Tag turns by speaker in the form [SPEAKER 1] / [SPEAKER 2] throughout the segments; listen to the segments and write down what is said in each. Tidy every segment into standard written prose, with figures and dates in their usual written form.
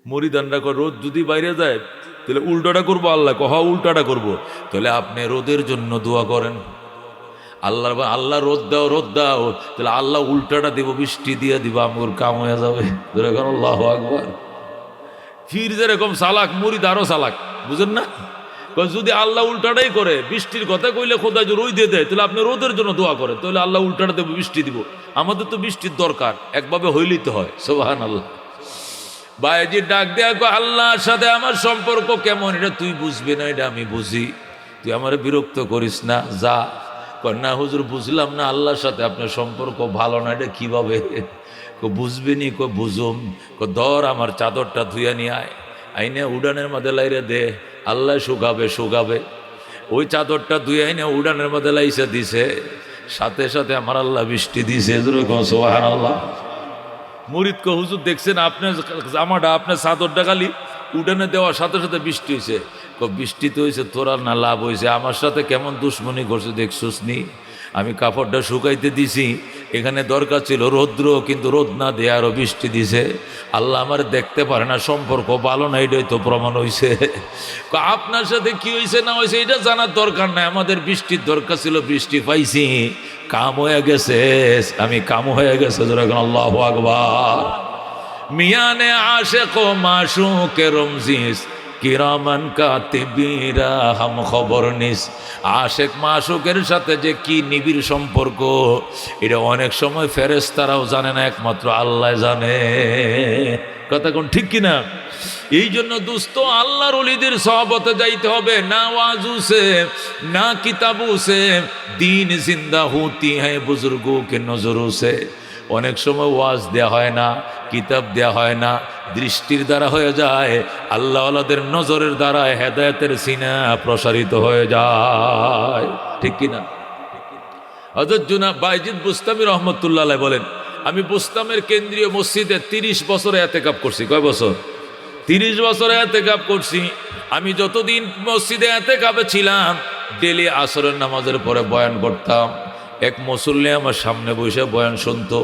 [SPEAKER 1] মরিদানরা কয় রোদ যদি বাইরে যায় তাহলে উল্টাটা করবো, আল্লাহ কহ উল্টাটা করবো, তাহলে আপনি রোদের জন্য দোয়া করেন। আল্লাহ রোদ দাও রোদ দাও, তাহলে আল্লাহ উল্টাটা দিব, বৃষ্টি দিয়ে দিব, আমার কাম হয়ে যাবে। আল্লাহু আকবার। ফির যেরকম চালাক মুরিদ আরো চালাক, বুঝেন না? যদি আল্লাহ উল্টাটাই করে, বৃষ্টির কথা কইলে খোদা যে রোদ দিয়ে দেয়, তাহলে আপনি রোদের জন্য দোয়া করেন, তাহলে আল্লাহ উল্টাটা দেবো, বৃষ্টি দিব। আমাদের তো বৃষ্টির দরকার, একভাবে হইলেই তো হয়। সুবহানাল্লাহ। বাইজি ডাক দেয়া কো, আল্লাহর সাথে আমার সম্পর্ক কেমন এটা তুই বুঝবি না, এটা আমি বুঝি, তুই আমার বিরক্ত করিস না, যা। না হুজুর বুঝলাম না, আল্লাহর সাথে আপনার সম্পর্ক ভালো না, এটা কিভাবে বুঝবিনি? বুঝুম। ধর আমার চাদরটা ধুইয়া নিয়ে আয়, আইনে উড়ানের মধ্যে লাইরে দে, আল্লাহ শুকাবে শুকাবে। ওই চাদরটা ধুয়ে আইনে উড়ানের মধ্যে লাইসে দিছে, সাথে সাথে আমার আল্লাহ বৃষ্টি দিছে। সুবহানাল্লাহ। মুরিদ কো, হুজুর দেখছেন আপনার জামাটা, আপনার চাদরটা খালি উঠানে দেওয়ার সাথে সাথে বৃষ্টি হয়েছে। বৃষ্টি তো হয়েছে, তোরা না লাভ হয়েছে, আমার সাথে কেমন দুশ্মনী করছে দেখছুস নি? আমি কাপড়টা শুকাইতে দিছি, এখানে দরকার ছিল রৌদ্র, কিন্তু রোদ না দিয়ে আরো বৃষ্টি দিছে। আল্লাহ আমার দেখতে পারে না, সম্পর্ক ভালো না, এটাই তো প্রমাণ হয়েছে। আপনার সাথে কি হয়েছে না হয়েছে এটা জানার দরকার নাই, আমাদের বৃষ্টির দরকার ছিল, বৃষ্টি পাইছি, কাম হয়ে গেছে, আমি কাম হয়ে গেছে। আল্লাহু আকবার। মিয়ানে আশিক ও মাশুকে রমজিস, কিরামান কাতিবিরা হাম খবর নিস। আশেক মাশুকের সাথে যে কি নিবিড় সম্পর্ক, এটা অনেক সময় ফেরেশতারাও জানে না, একমাত্র আল্লাহ জানে। কথা কোন ঠিক কিনা? এই জন্য দোস্ত, আল্লাহর ওলিদের সহবতে যাইতে হবে, না ওয়াজু সে না কিতাবু সে দিন জিন্দা হতি হ্যাঁ বুজুর্গো কে নজরু সে। অনেক সময় ওয়াজ দেয়া হয় না, কিতাব দেয়া হয় না, দৃষ্টির দ্বারা হয়ে যায়, আল্লাহ আল্লাহদের নজরের দ্বারা হেদায়েতের সিনা প্রসারিত হয়ে যায়। ঠিক কিনা? হযরত জুনায়দ বাইজিদ বুস্তামি রহমতুল্লাহ আলাইহি বলেন, আমি বুস্তামের কেন্দ্রীয় মসজিদে 30 বছরে এতেকাব করছি। কয় বছর? 30 বছরে এতেকাব করছি। আমি যতদিন মসজিদে এতেকাবে ছিলাম, ডেলি আসরের নামাজের পরে বয়ান করতাম। এক মুসল্লি আমার সামনে বসে বয়ান শুনতো।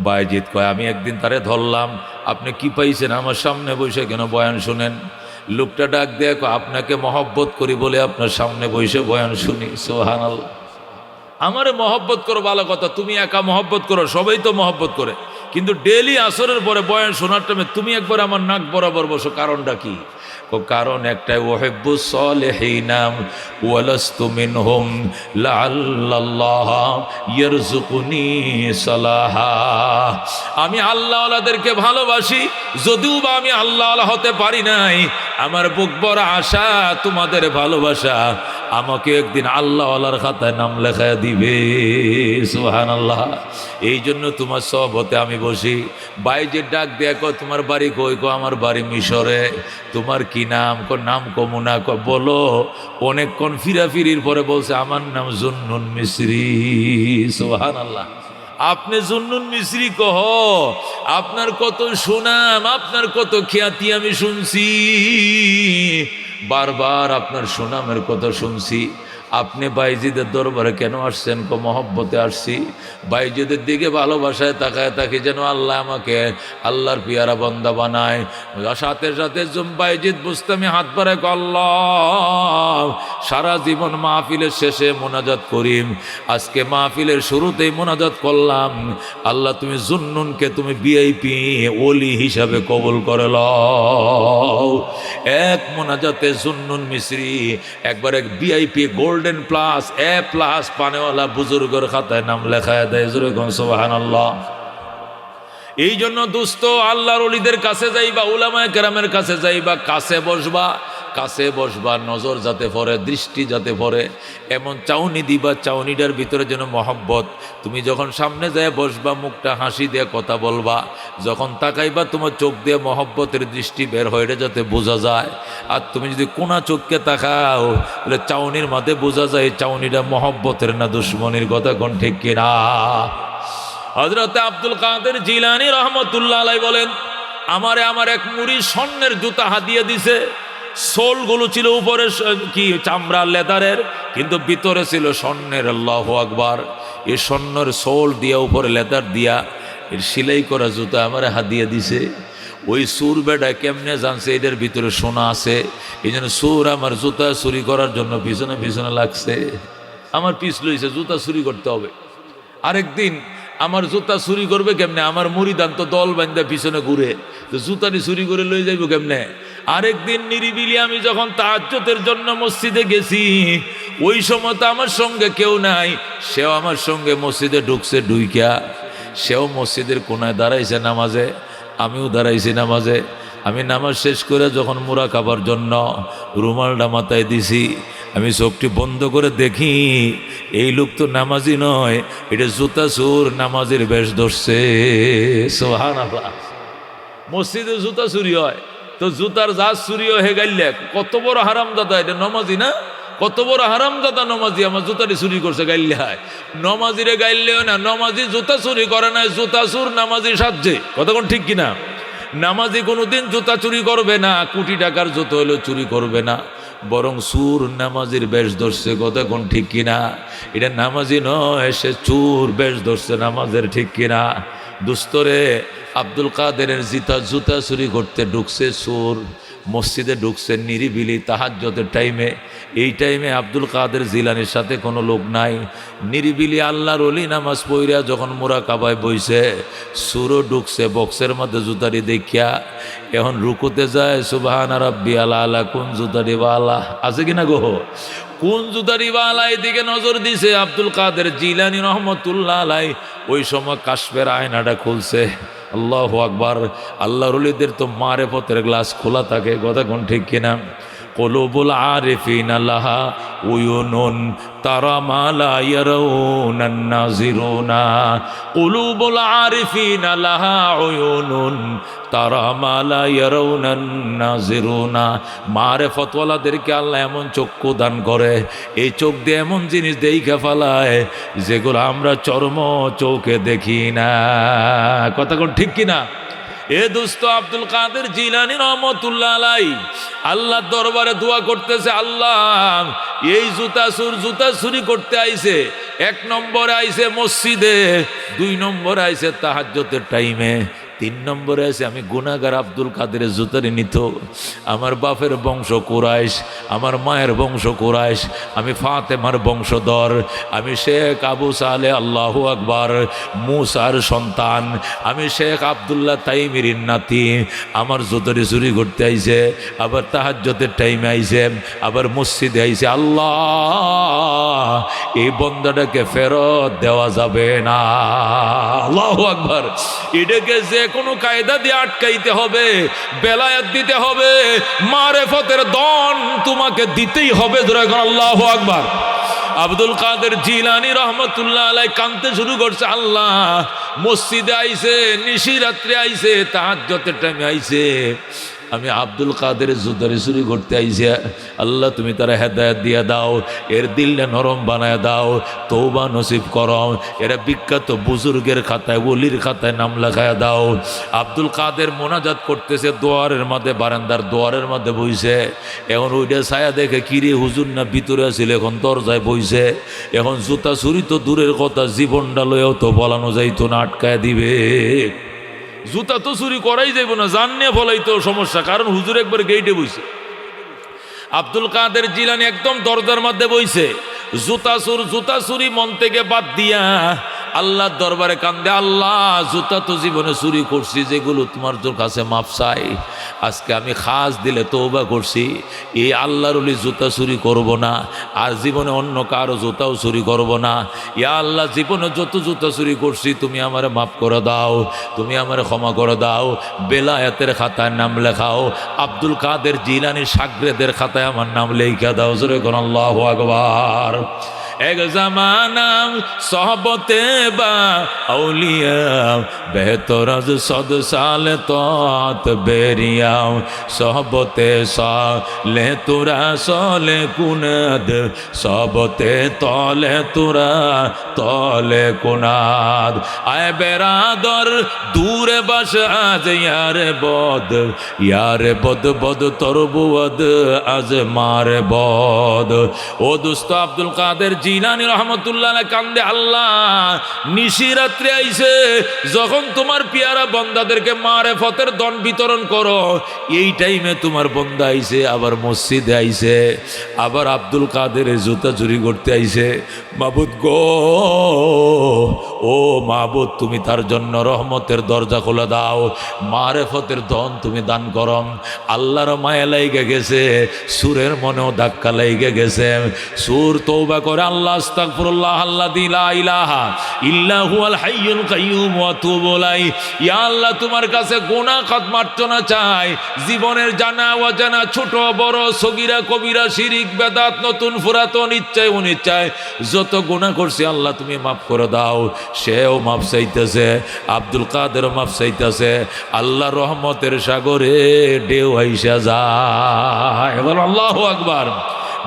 [SPEAKER 1] বাইজিদ কয়, আমি একদিন তারে ধরলাম, আপনি কি পাইছেন আমার সামনে বসে কেন বয়ান শুনেন? লোকটা ডাক দেয়া কয়, আপনাকে মহব্বত করি বলে আপনার সামনে বসে বয়ান শুনি। সুবহানাল্লাহ। আমারে মহব্বত করো ভালো কথা, তুমি একা মহব্বত করো, সবাই তো মহব্বত করে, কিন্তু ডেলি আসরের পরে বয়ান শোনার টাইমে তুমি একবার আমার নাক বরাবর বসো, কারণটা কি? কারণ একটাই, ওয়াহিব্বুস সালিহিনা ওয়ালাস্তু মিনহুম লাআল্লাল্লাহ ইয়ারযুকুনি সালাহা। আমি আল্লাহওয়ালাদেরকে ভালোবাসি, যদিও বা আমি আল্লাহওয়ালা হতে পারি নাই, আমার বুক বড় আশা তোমাদের ভালোবাসা আমাকে একদিন আল্লাহওয়ালার খাতায় নাম লেখায় দিবে। সুবহানাল্লাহ। এই জন্য তোমার সহবতে আমি বসি। বাইজের ডাক দেয়া কয়, তোমার বাড়ি কই? কো আমার বাড়ি মিশরে। তোমার কি নাম? কো নাম কমুনা। কো বলো। অনেকক্ষণ ফিরাফিরির পরে বলছে, আমার নাম জুন্নুন মিসরি। সুবহানাল্লাহ। আপনি জুন্নুন মিসরি কহ, আপনার কত সুনাম, আপনার কত খ্যাতি আমি শুনছি, বারবার আপনার সুনামের কথা শুনছি। আপনি বাইজিদের দরবারে কেন আসছেন? কো মহব্বতে আসছি। বাইজিদের দিকে ভালোবাসায় তাকায় থাকি, যেন আল্লাহ আমাকে আল্লাহর পিয়ারা বান্দা বানায়। সাথে সাথে বাইজিদ বুস্তামি হাত বাড়ায়, আল্লাহ সারা জীবন মাহফিলের শেষে মোনাজাত করিম, আজকে মাহফিলের শুরুতেই মোনাজাত করলাম, আল্লাহ তুমি জুন্নুনকে তুমি ভিআইপি ওলি হিসাবে কবুল করে লও। এক মোনাজাতে জুন্নুন মিসরি একবার এক ভিআইপি গোল্ডেন প্লাস A+ পানেওয়ালা বুজুর্গের খাতায় নাম লেখায় দেয়। সুবহানাল্লাহ। এই জন্য দোস্ত, আল্লাহর ওলিদের কাছে যাইবা, উলামায়ে কেরামের কাছে যাইবা, কাছে বসবা, কাছে বসবা, নজর যাতে পড়ে, দৃষ্টি যাতে পড়ে, এমন চাউনি দিবা, চাউনিটার ভিতরে যেন মহব্বত। তুমি যখন সামনে যায় বসবা, মুখটা হাসি দিয়ে কথা বলবা, যখন তাকাইবা তোমার চোখ দিয়ে মহব্বতের দৃষ্টি বের হয়, এটা যাতে বোঝা যায়। আর তুমি যদি কোনা চোখকে তাকাও, তাহলে চাউনির মাঝে বোঝা যায় চাউনিটা মহব্বতের না দুশ্মনির। কথা কোন ঠিক কিনা? হযরত আব্দুল কাদের জিলানী রহমতুল্লাহ আলাইহি বলেন, আমার এক মুরিদ স্বর্ণের জুতা হাদিয়া দিছে। সোলগুলো ছিল উপরে কি চামড়া লেদারের, কিন্তু ভিতরে ছিল স্বর্ণের। আল্লাহু আকবার। এই স্বর্ণের সোল দিয়া উপরে লেদার দিয়া এর সেলাই করা জুতা আমার হাদিয়া দিছে। ওই সুর বেটা কেমনে জানছে এটার ভিতরে সোনা আছে, এই জন্য সুর আমার জুতা চুরি করার জন্য পিছনে পিছনে লাগছে, আমার পিছ লইছে, জুতা চুরি করতে হবে। আরেকদিন আমার জুতা চুরি করবে কেমনে, আমার মুরিদান তো দল বান্ধা পিছনে ঘুরে, তো জুতানি চুরি করে লই যাইব কেমনে। আরেকদিন নিরিবিলি আমি যখন তাহাজ্জুদের জন্য মসজিদে গেছি, ওই সময় তো আমার সঙ্গে কেউ নাই, সেও আমার সঙ্গে মসজিদে ঢুকছে, ঢুইকা সেও মসজিদের কোনায় দাঁড়াইছে নামাজে, আমিও দাঁড়াইছি নামাজে। আমি নামাজ শেষ করে যখন মুরা খাবার জন্য রুমালটা মাথায় দিছি, আমি চোখটি বন্ধ করে দেখি এই লোক তো নামাজি নয়, এটা জুতা চোর, নামাজের বেশ ধরছে। সুবহানাল্লাহ। মসজিদে জুতা চুরি হয়, তো জুতার যা চুরি হয়ে গেলে কত বড় হারামজাদা, এটা নমাজি না? কত বড় হারামজাদা নমাজি, আমার জুতাটি চুরি করছে গাইলে হয়। নমাজিরে গাইলেও না, নমাজি জুতা চুরি করে না, জুতা চোর নামাজি সাজছে। কতক্ষণ ঠিক কিনা? নামাজি কোনোদিন জুতা চুরি করবে না, কোটি টাকার জুতো হলেও চুরি করবে না, বরং চোর নামাজির বেশ ধরছে। কতক্ষণ ঠিক কিনা? এটা নামাজি নয়, সে চোর বেশ ধরছে নামাজের, ঠিক কিনা? দুস্তরে আব্দুল কাদেরের জুতা চুরি করতে ঢুকছে চোর, মসজিদে ঢুকছে নিরিবিলি তাহাজ্জুদের টাইমে। এই টাইমে আব্দুল কাদের জিলানির সাথে কোনো লোক নাই, নিরিবিলি আল্লাহর ওলি নামাজ পড়িয়া যখন মুরাকাবায় বইছে, চোরও ঢুকছে বক্সের মধ্যে জুতারি দেখিয়া। এখন রুকুতে যায়, সুবহান রাব্বিয়াল আলা, কোন জুতারি ওয়ালা আছে কিনা গো, কোন জুতারি ওয়ালা এদিকে নজর দিছে আব্দুল কাদের জিলানী রহমতুল্লাহ আলাই। ওই সময় কাশফের আয়নাটা খুলছে। আল্লাহু আকবার। আল্লাহর ওলিদের তো মারেফতের গ্লাস খোলা থাকে। কতক্ষণ ঠিক কিনা? কুলুবুল আরিফিনা লাহা উয়ুনুন তারা মা লা ইয়ারাউনান নাজিরুনা, কুলুবুল আরিফিনা লাহা উয়ুনুন তারা মা লা ইয়ারাউনান নাজিরুনা। মারেফতওয়ালাদেরকে আল্লাহ এমন চক্ষু দান করে, এই চোখ দিয়ে এমন জিনিস দেইখা ফেলায় যেগুলো আমরা চর্ম চোখে দেখি না। কতক্ষণ ঠিক কিনা? এ দোস্ত, আব্দুল কাদের জিলানী রহমতুল্লাহ আলাই আল্লাহর দরবারে দোয়া করতেছে, আল্লাহ এই জুতা চুরি করতে আইছে, 1 নম্বরে আইছে মসজিদে, 2 নম্বরে আইছে তাহাজ্জুদের টাইমে, 3 নম্বরে আছে আমি গুনাহগার আব্দুল কাদেরের জুতারি নিত। আমার বাপের বংশ কুরাইশ, আমার মায়ের বংশ কুরাইশ, আমি ফাতেমার বংশধর, আমি শেখ আবু সালে আল্লাহু আকবার মুসার সন্তান, আমি শেখ আব্দুল্লাহ তাইমির নাতি। আমার জুতারি চুরি করতে আইছে, আবার তাহাজ্জুদের টাইমে আইছে, আবার মসজিদে আইছে। আল্লাহ এই বন্দাটাকে ফেরত দেওয়া যাবে না। আল্লাহু আকবার। এটাকে যে কোনো কায়দা দিয়ে আটকাইতে হবে, বেলায়াত দিতে হবে, মারেফতের দন তোমাকে দিতেই হবে। আল্লাহু আকবার। আব্দুল কাদের জিলানী রহমতুল্লাহ আলাই কাঁদতে শুরু করছে, আল্লাহ মসজিদে আইছে, নিশি রাত্রে আইছে, তাহাজ্জুদের টাইমে আইছে, আমি আব্দুল কাদের জুতারি চুরি করতে আইছি। আল্লাহ তুমি তারা হেদায়েত দিয়ে দাও, এর দিলটা নরম বানায় দাও, তওবা নসিব করো, এরা বিখ্যাত বুজুর্গের খাতায়, ওলির খাতায় নাম লেখায় দাও। আব্দুল কাদের মোনাজাত করতেছে দোয়ারের মধ্যে, বারান্দার দোয়ারের মধ্যে বইছে। এখন ওইটা ছায়া দেখে কিরে হুজুর না ভিতরে আসলে, এখন দরজায় বইছে। এখন জুতা চুরি তো দূরের কথা, জীবনটা লয়েও তো বলানো যাইতো না, আটকায় দিবে। জুতা তো চুরি করাই যাইব না, জান নিয়ে ফলাই তো সমস্যা, কারণ হুজুর একবার গেইটে বইছে। আব্দুল কাদের জিলানী একদম দরজার মধ্যে বইছে। জুতা চুরি মন থেকে বাদ দিয়া আল্লাহর দরবারে কান্দে, আল্লাহ জুতা তো জীবনে চুরি করছি, যেগুলো তোমার কাছে মাফ চাই, আজকে আমি খাস দিলে তওবা করছি, এই আল্লাহর ওলি জুতা চুরি করব না, আর জীবনে অন্য কারো জুতাও চুরি করব না। ইয়া আল্লাহ, জীবনে যত জুতা চুরি করছি তুমি আমারে মাফ করে দাও, তুমি আমারে ক্ষমা করে দাও, বেলায়েতের খাতায় নাম লেখাও, আব্দুল কাদের জিলানীর শাগরেদের খাতায় আমার নাম লেখা দাও। জোরে কোন আল্লাহু আকবার। এক জামানা সহবতে বা আউলিয়া বেহতর সদ সাল তত বেরিয়াও, সহবতে সালে তোরা সলে কুনাদ, সহবতে তলে তোরা তলে কুনাদ। আয় বেরাদর দূরে বাস আজ ইয়ারে বদ বদ তরবুদ আজ মারে বদ। ও দুস্ত আব্দুল কাদের জিলানী রহমতুল্লাহ আলাইহি কান্দে, আল্লাহ নিশি রাত্রে আইছে যখন তোমার পিয়ারা বন্দাদেরকে মারেফতের দন বিতরণ করো, এই টাইমে তোমার বন্দা আইছে, আবার মসজিদে আইছে, আবার আব্দুল কাদেরের জুতা চুরি করতে আইছে। মাবুদ গো, ও মাবুদ, তুমি তার জন্য রহমতের দরজা খুলে দাও, মারেফতের ধন তুমি দান করম। আল্লাহর মায়া লাইগে গেছে, সুরের মনেও ধাক্কা লাইগে গেছে। সুর তওবা করে আল্লাহ আস্তাগফিরুল্লাহ আল্লাযী লা ইলাহা ইল্লা হুয়াল হাইয়ুল কাইয়্যুম ওয়া আতুবু ইলাইহি। ইয়া আল্লাহ, তোমার কাছে গুনাহ খাতমার্জনা চাই, জীবনের জানা অজানা, ছোট বড়, সগীরা কবিরা, শিরিক বেদাত, নতুন পুরাতন, ইচ্ছায় অনিচ্ছায় যত গুনাহ করছি আল্লাহ তুমি মাফ করে দাও। সেও মাফ চাইতেছে, আব্দুল কাদের মাফ চাইতেছে। আল্লাহ রহমতের সাগরে ঢেউ আইসা যায়। এবার আল্লাহু আকবার।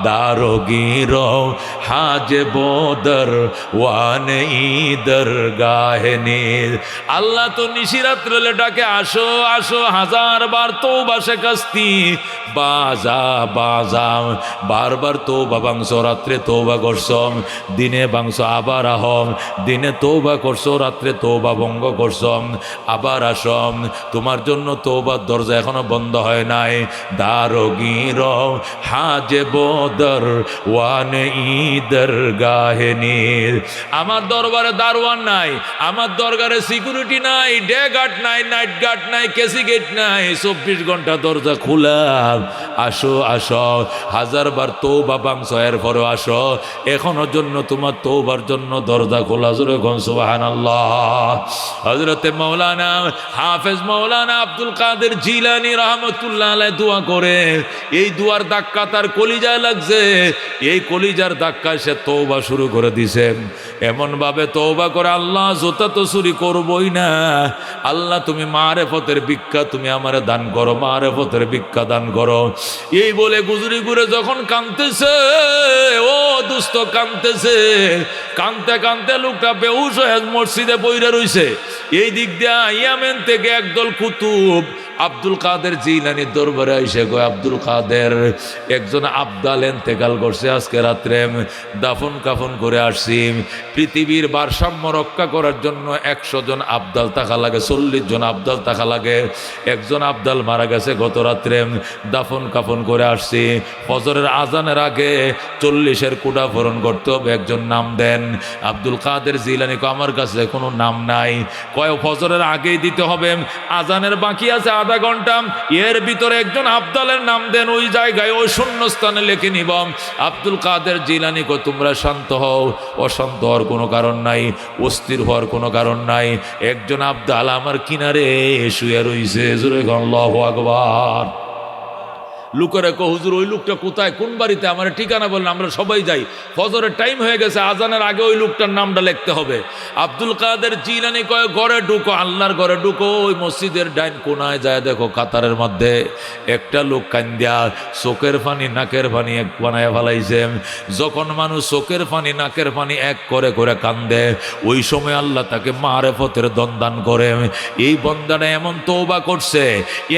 [SPEAKER 1] দারোগীর হাজ বদর ওয়ানে ঈদর গাহেনি। আল্লাহ তো নিশিরাত্রে ডাকে, আসো আসো, হাজার বার তওবা শেখাস্তি, বাজা বাজা, বারবার তওবা বাংশ, রাত্রে তওবা করছ, দিনে বাংশ, আবার আহম, দিনে তওবা করছো, রাত্রে তওবা ভঙ্গ করছ, আবার আসম, তোমার জন্য তওবার দরজা এখনো বন্ধ হয় নাই। দারোগীর হাজে বদর ওয়ানে ঈদর গাহেনির। আমার দরবারে দারোয়ান নাই, আমার দরবারে সিকিউরিটি নাই, ডে গার্ড নাই, নাইট গার্ড নাই, কেসি গেট নাই, 24 ঘন্টা দরজা খোলা। আসো আসো, হাজার বার তওবা বাংশ, এরপরও আসো, এখনো জন্য তোমার তওবার জন্য দরজা খোলা। জোরে কোন সুবহানাল্লাহ। হযরতে মাওলানা হাফেজ মাওলানা আব্দুল কাদের জিলানী রাহমাতুল্লাহ আলাইহি দোয়া করে, এই দুয়ার ধাক্কা তার কলিজায় লাগছে, এই কলিজার ধাক্কায় সে তওবা শুরু করে দিছে। এমন ভাবে তওবা করে, আল্লাহ জুতা তো চুরি করবই না, আল্লাহ তুমি মারেফতের ভিক্ষা তুমি আমারে দান করো, মারেফতের ভিক্ষা দান করো। এই বলে গুজরি ঘুরে যখন কাঁদতেছে, ও দুস্থ কাঁদতেছে, কাঁদতে কাঁদতে লোকটা বেহুশ হয়ে মসজিদে পইরা রইছে। এই দিক দিয়ে ইয়ামেন থেকে একদল কুতুব আব্দুল কাদের জিলানীর দরবারে এসে কয়, আব্দুল কাদের, একজন আবদাল ইন্তেকাল করছে, আজকে রাত্রে দাফন কাফন করে আসছি। পৃথিবীর ভারসাম্য রক্ষা করার জন্য 100 জন আবদাল থাকা লাগে, 40 জন আবদাল থাকা লাগে। একজন আবদাল মারা গেছে গত রাত্রে, দাফন কাফন করে আসছি। ফজরের আজানের আগে 40-এর কোটা পূরণ করতে হবে, একজন নাম দেন। আব্দুল কাদের জিলানী কয়, আমার কাছে কোনো নাম নাই। কয় ফজরের আগেই দিতে হবে, আজানের বাকি আছে আধা ঘন্টা, এর ভিতরে একজন আবদালের নাম দেন, ওই জায়গায় ওই শূন্যস্থানে লিখে নিব। আব্দুল কাদের জিলানী কয়, তোমরা শান্ত হও, অশান্ত হওয়ার কোনো কারণ নাই, অস্থির হওয়ার কোনো কারণ নাই। একজন আবদাল আমার কিনারে শুয়ে রইছে। জোরে আল্লাহু আকবার। লোকেরা কো, হুজুর ওই লোকটা কোথায়, কোন বাড়িতে, আমার ঠিকানা বললেন, আমরা সবাই যাই, ফজরের টাইম হয়ে গেছে, আজানের আগে ওই লোকটার নামটা লিখতে হবে। আব্দুল কাদের জিলানী কয়, ঘরে ঢুকো, আল্লাহর ঘরে ঢুকো, ওই মসজিদের ডাইন কোনায় যায় দেখো, কাতারের মধ্যে একটা লোক কান্দিয়া চোখের পানি নাকের পানি এক বানায় ফেলাইছে। যখন মানুষ চোখের পানি নাকের পানি এক করে করে কান্দে, ওই সময় আল্লাহ তাকে মারেফতের দান করে। এই বন্দাটা এমন তওবা করছে,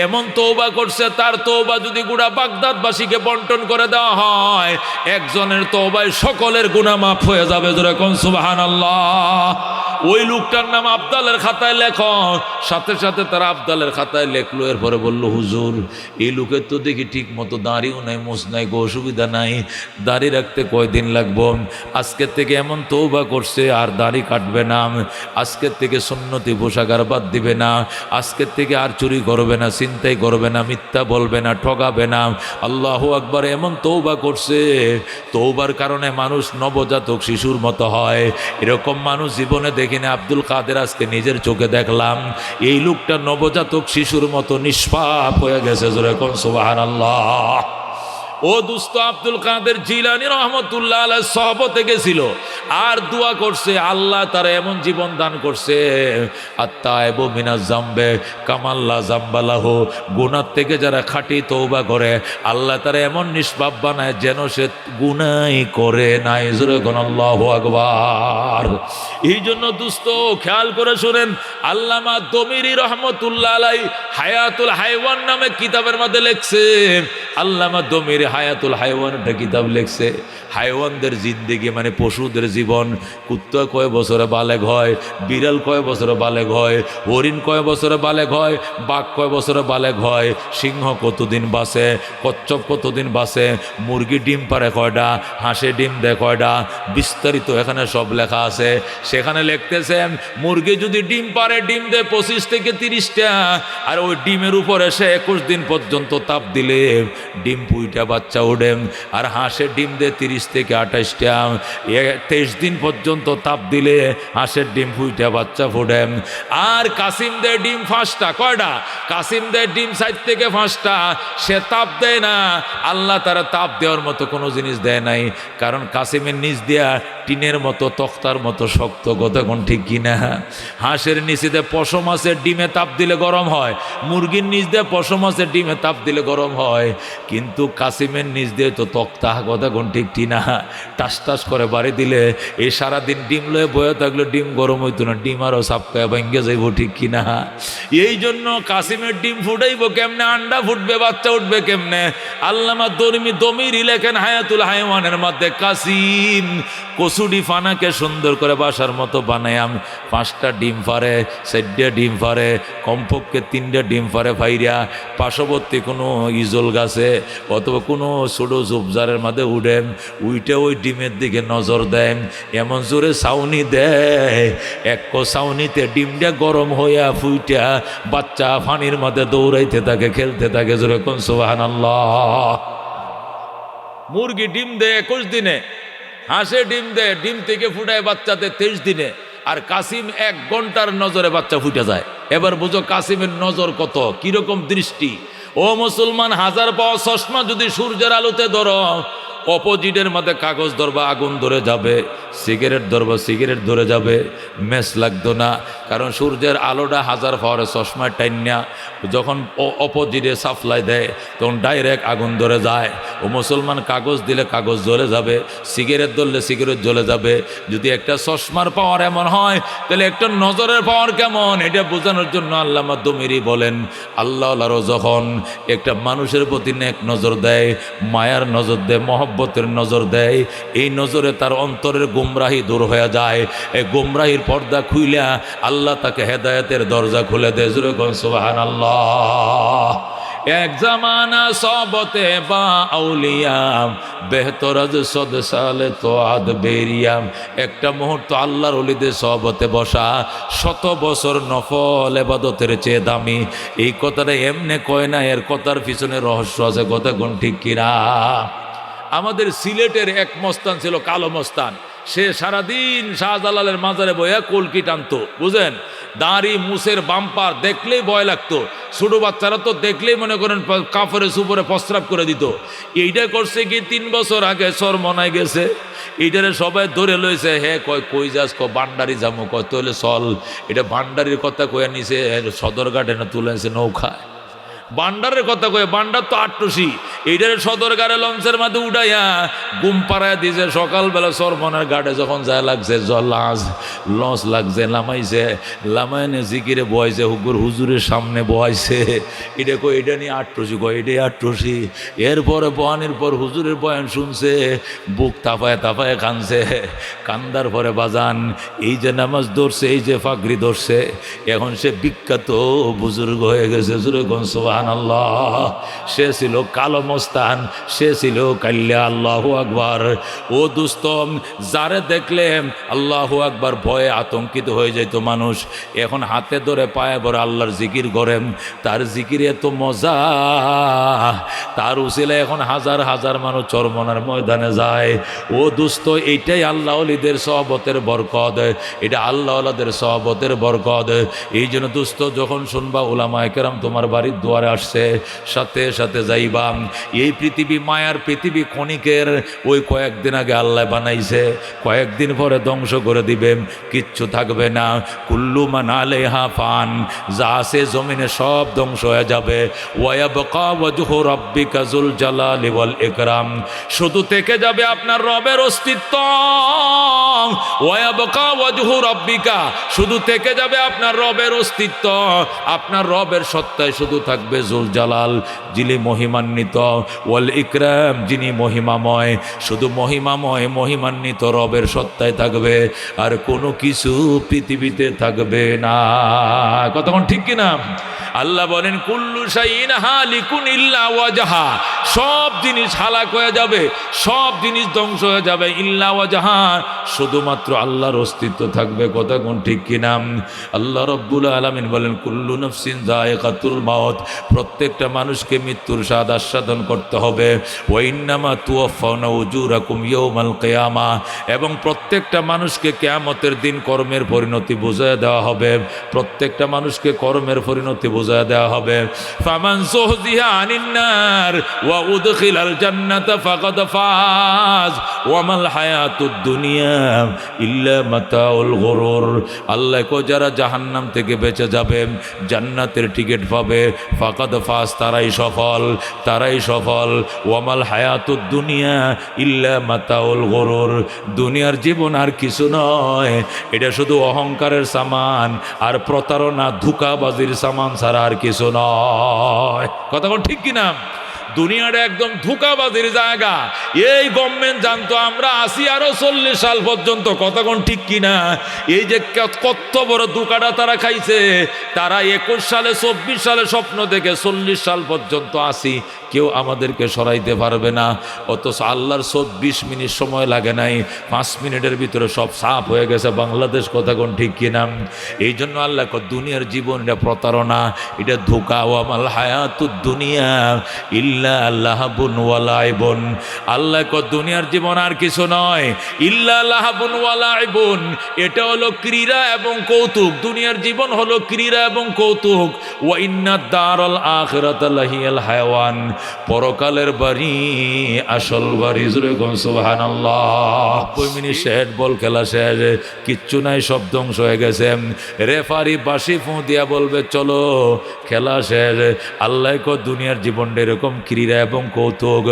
[SPEAKER 1] এমন তওবা করছে, তার তওবা যদি গুড়া বাগদাদবাসীকে বন্টন করে দেওয়া হয়, একজনের তওবায় সকলের গুনাহ মাফ হয়ে যাবে। জোরে কোন সুবহানাল্লাহ। ওই লোকটার নাম আবদালের খাতায় লেখো। সাথে সাথে তারা আবদালের খাতায় লেখলো। এরপরে বললো, হুজুর এই লোকের তো দেখি ঠিক মতো দাড়িও নাই, মোছ নাই, গো অসুবিধা নাই, দাড়ি রাখতে কয়দিন লাগবো? আজকের থেকে এমন তওবা করছে আর দাড়ি কাটবে না, আজকের থেকে সুন্নতি পোশাকার বাদ দিবে না, আজকের থেকে আর চুরি করবে না, ছিনতাই করবে না, মিথ্যা বলবে না, ঠগাবে না। আল্লাহু আকবার। এমন তওবা করছে, তওবার কারণে মানুষ নবজাতক শিশুর মতো হয়। এরকম মানুষ জীবনে দেখিনি। আব্দুল কাদের আজকে নিজের চোখে দেখলাম, এই লোকটা নবজাতক শিশুর মতো নিষ্পাপ হয়ে গেছে। জোরে কোন সুবহানাল্লাহ। ও দুস্থ আব্দুল কাদের জিলানী রহমতুল্লাহ আলাইহি সহবতে গেছিল আর দোয়া করছে, আল্লাহ তারা এমন জীবন দান করছে, আত্তাইবু মিনাজ জামবে কামাল্লা জাম্বালাহু, গুনাহ থেকে যারা খাঁটি তওবা করে আল্লাহ তারা এমন নিষ্পাপ বানায় যেন সে গুনাহই করে নাই। জোরে কোন আল্লাহু আকবার। এই জন্য দুস্থ খেয়াল করে শুনেন, আল্লামা দমিরি রহমতুল্লাহ আলাইহি হায়াতুল হাইওয়ান নামে কিতাবের মধ্যে লিখছে, আল্লামা দমিরি নবী হায়াতুল হাইওয়ান একটা কিতাব লিখছে, হাইওয়ানদের জিন্দেগি মানে পশুদের জীবন। কুত্তা কয় বছরে বালেগ হয়, বিড়াল কয় বছরে বালেগ হয়, হরিণ কয় বছরে বালেগ হয়, বাঘ কয় বছরে বালেগ হয়, সিংহ কতদিন বাঁচে, কচ্ছপ কতদিন বাঁচে, মুরগি ডিম পারে কয়টা, হাঁসে ডিম দেয় কয়টা, বিস্তারিত এখানে সব লেখা আছে। সেখানে লিখতেছে মুরগি যদি ডিম পারে, ডিম দেয় 25 থেকে 30টা, আর ওই ডিমের উপর এসে 21 দিন পর্যন্ত তাপ দিলে ডিম পুইটা বাচ্চা ওঠে। আর হাঁসের ডিম দেয় 30 থেকে 28টা, 23 দিন পর্যন্ত তাপ দিলে হাঁসের ডিম পুইটা বাচ্চা ফোটে। আর কাসিম দেয় ডিম 5টা, কয়টা? কাসিম দেয় ডিম 4 থেকে 5টা। সে তাপ দেয় না, আল্লাহ তারা তাপ দেওয়ার মতো কোনো জিনিস দেয় নাই, কারণ কাসিমের নিচ দেয়া টিনের মতো, তক্তার মতো শক্ত। কতক্ষণ ঠিক কিনা? হাঁসের নিচে দিয়ে পশম আছে, ডিমে তাপ দিলে গরম হয়। মুরগির নিচ দিয়ে পশম আছে, ডিমে তাপ দিলে গরম হয়। কিন্তু কাসিমের নিচ দিয়ে তো তক্তা। কতক্ষণ ঠিক কিনা? টাস টাস করে বাড়ি দিলে এই সারাদিন ডিম লয়ে বয়ে থাকলে ডিম গরম হইতো না, ডিম আরও সাপকায় ভেঙে যাইব, ঠিক কিনা? এই জন্য কাসিমের ডিম ফুটাইব কেমনে, আন্ডা ফুটবে, বাচ্চা উঠবে কেমনে? আল্লামা দমিরি লেখেন হায়াতুল হাইওয়ানের মধ্যে, কাসিম কসুডি ফানাকে সুন্দর করে বাসার মতো বানায়াম 5টা ডিম পারে, 4টা ডিম পারে, কমপক্ষে 3টা ডিম পারে ফাইরা পার্শ্ববর্তী কোনো ইজল গাছে অথবা কোনো ছোটো ঝোপঝাড়ের মধ্যে উইটে ওই ডিমের দিকে নজর দেন, এমন জোরে ছাউনি দেয়, এক ছাউনিতে ডিমটা গরম হইয়া ফুইটা বাচ্চা পানির মধ্যে দৌড়াইতে থাকে, খেলতে থাকে। জোরে কোন সুবহানাল্লাহ। মুরগি ডিম দেয় 21 দিনে, হাঁসে ডিম দেয়, ডিম থেকে ফুটায় বাচ্চাতে 23 দিনে, আর কাসিম 1 ঘন্টার নজরে বাচ্চা ফুটে যায়। এবার বুঝো কাসিমের নজর কত, কিরকম দৃষ্টি। ও মুসলমান, 1000 পাওয়া চশমা যদি সূর্যের আলোতে ধরো, অপোজিটের মধ্যে কাগজ ধরবা আগুন ধরে যাবে, সিগারেট ধরবা সিগারেট ধরে যাবে, মেস লাগতো না, কারণ সূর্যের আলোটা 1000 পাওয়ারের চশমায় টাইনা যখন অপোজিটে সাপ্লাই দেয় তখন ডাইরেক্ট আগুন ধরে যায়। ও মুসলমান, কাগজ দিলে কাগজ জ্বলে যাবে, সিগারেট ধরলে সিগারেট জ্বলে যাবে। যদি একটা চশমার পাওয়ার এমন হয়, তাহলে একটা নজরের পাওয়ার কেমন, এটা বোঝানোর জন্য আল্লামা দমিরি বলেন, আল্লাহরও যখন একটা মানুষের প্রতি নেক নজর দেয়, মায়ার নজর দেয়, মহব্বতের নজর দেয়, এই নজরে তার অন্তরের গুমরাহি দূর হয়ে যায়। এই গুমরাহির পর্দা খুইলা আল্লাহ তাকে হেদায়েতের দরজা খুলে দেয়। জোরে কোন সুবহানাল্লাহ। এক জামানা সবতে বা আউলিয়াম বেহতর আজ সদ সালে তো আদ বেরিয়াম। একটা মুহূর্ত আল্লাহর ওলিদের সহবতে বসা 100 বছর নফল ইবাদতের চেয়ে দামি। এই কথাটা এমনি কয় না, এর কথার পিছনে রহস্য আছে। কথা কোন ঠিক কিনা? আমাদের সিলেটের এক মস্তান ছিল, কালো মস্তান। সে সারাদিন শাহজালালের মাজারে বইয়া কলকি টানতো, বুঝেন, দাড়ি মুছের বাম্পার দেখলেই ভয় লাগতো। ছোট বাচ্চারা তো দেখলেই মনে করেন কাপড়ে সুপরে প্রস্রাব করে দিত। এইটা করছে কি 3 বছর আগে চরমনায় গেছে, এইটারে সবাই ধরে লইছে। হ্যাঁ কয় কই যাস, বান্ডারি যাবো, কয় তাহলে চল। এটা ভান্ডারির কথা কয়ে নিছে, সদরঘাটে না তুলেছে নৌকায়। বান্ডারের কথা কয়ে, বান্ডার তো আটটুসি, এইটারে সদরঘাটে লঞ্চের মাঝে উঠাইয়া গুম পাড়ায় দিয়েছে। সকালবেলা সরমনার ঘাটে যখন যায় লাগছে, লঞ্চ লাগছে, লামাইনে জিকিরে বয়ছে, হুজুরের সামনে বয়ছে। এটা কই, এটা নিয়ে আটটুসি, কয় এটাই আটটুসি। এরপরে বয়ানের পর হুজুরের বয়ান শুনছে, বুক তাপায় তাপায় কানছে। কান্দার পরে বাজান এই যে নামাজ ধরছে, এই যে ফাগরি ধরছে, এখন সে বিখ্যাত বুজুর্গ হয়ে গেছে। জোরে কোন সুবহানাল্লাহ। সে ছিল কালো মস্তান, সে ছিল কাল্লা। আল্লাহু আকবার। ও দোস্ত, যারে দেখলে আল্লাহু আকবার ভয়ে আতঙ্কিত হয়ে যেত মানুষ, এখন হাতে ধরে পায়ে ভরে আল্লাহর জিকির করেন। তার জিকিরে এত মজা, তার উসিলে এখন হাজার হাজার মানুষ চরমনার ময়দানে যায়। ও দোস্ত, এইটাই আল্লাহ ওলিদের সহবতের বরকত, এটা আল্লাহ ওলাদের সহবতের বরকত। এই জন্য দোস্ত, যখন শুনবা উলামায়ে কেরাম তোমার বাড়ির দুয়ারে আসছে, সাথে সাথে যাইবা। এই পৃথিবী মায়ার পৃথিবী, ক্ষণিকের। ওই কয়েকদিন আগে আল্লাহ বানাইছে, কয়েকদিন পরে ধ্বংস করে দিবে, কিচ্ছু থাকবে না। কুল্লু মান আলাইহা ফান, যা আছে জমিনে সব ধ্বংস হয়ে যাবে। ওয়ায়াবকা ওয়াজহু রাব্বিকা যুল জালালি ওয়াল ইকরাম, শুধু থেকে যাবে আপনার রবের অস্তিত্ব। ওয়ায়াবকা ওয়াজহু রাব্বিকা, শুধু থেকে যাবে আপনার রবের অস্তিত্ব। আপনার রবের সত্তায় শুধু থাকবে যুল জালাল, যিনি মহিমান্বিত। ওয়াল ইকরাম, যিনি মহিমাময়, শুধু মহিমাময় মহিমান্বিত রবের সত্তায় থাকবে, আর কোনো কিছু পৃথিবীতে থাকবে না। কতক্ষণ ঠিক কিনা? আল্লাহ বলেন কুল্লু শাইইন হালিকুন ইল্লা ওয়াজহা, সব জিনিস হালাক হয়ে যাবে, সব জিনিস ধ্বংস হয়ে যাবে, ইল্লা ওয়াজহা, শুধুমাত্র আল্লাহর অস্তিত্ব থাকবে। কতক্ষণ ঠিক কিনা? আল্লাহ রাব্বুল আলামিন বলেন কুল্লু নাফসিন যায়কাতুল মাউত, প্রত্যেকটা মানুষকে মৃত্যুর স্বাদ আস্বাদন করতে হবে। ওয়া ইন্নামা তুওয়াফাউনা উজুরাকুম ইয়াউমাল কিয়ামা, এবং প্রত্যেকটা মানুষকে কিয়ামতের দিন কর্মের পরিণতি বুঝিয়ে দেওয়া হবে, প্রত্যেকটা মানুষকে কর্মের পরিণতি বুঝিয়ে দেওয়া হবে। ফামান যুহজিহা আনিন নার ওয়া উদখিলাল জান্নাতা ফাকাদ ফাজ ওয়া মাল হায়াতুদ দুনিয়া ইল্লা মাতাউল গুরুর। আল্লাহ কো যারা জাহান্নাম থেকে বেঁচে যাবে, জান্নাতের টিকিট পাবে, ফাকাদ ফাজ, তারাই সফল, তারাই সফল। ওয়া মাল হায়াতুদ দুনিয়া ইল্লা মাতাউল গুরুর, দুনিয়ার জীবন আর কিছু নয়, এটা শুধু অহংকারের সামান আর প্রতারণা ধোঁকাবাজির সামান ছাড়া আর কিছু নয়। কতক্ষণ ঠিক কিনা? দুনিয়াটা একদম ধোঁকাবাজির জায়গা। এই গভর্নমেন্ট জানতো আমরা আসি আরো 40 সাল পর্যন্ত। কতক্ষণ ঠিক কিনা? এই যে কত বড় ধোঁকাটা তারা খাইছে, তারা 21 সালে 24 সালে স্বপ্ন দেখে 40 সাল পর্যন্ত আসি, কেউ আমাদেরকে সরাইতে পারবে না। অথচ আল্লাহর 24 মিনিট সময় লাগে নাই, 5 মিনিটের ভিতরে সব সাফ হয়ে গেছে বাংলাদেশ। কতক্ষণ ঠিক কিনা? এই জন্য আল্লাহ দুনিয়ার জীবন এটা প্রতারণা, এটা ধোঁকা। ওয়ামাল হায়াতুদ দুনিয়া ইল্লা লাহাবুন ওয়া লাইবুন, আল্লাহ দুনিয়ার জীবন আর কিছু নয়, ইল্লা লাহাবুন ওয়া লাইবুন, এটা হলো ক্রীড়া এবং কৌতুক। দুনিয়ার জীবন হলো ক্রীড়া এবং কৌতুক। ওয়া ইন্নাদ দারাল আখিরাতা লাহিয়াল হায়াওয়ান, পরকালের বাড়ি আসল বাড়ি। জোরে কোন সুবহানাল্লাহ। 2 মিনিট শেষ, বল খেলা শেষ, কিচ্ছু নাই, সব ধ্বংস হয়ে গেছে। রেফারি বাঁশি ফু দিয়া বলবে চলো খেলা শেষ। আল্লাহ কো দুনিয়ার জীবনটা এরকম ক্রীড়া এবং কৌতুক।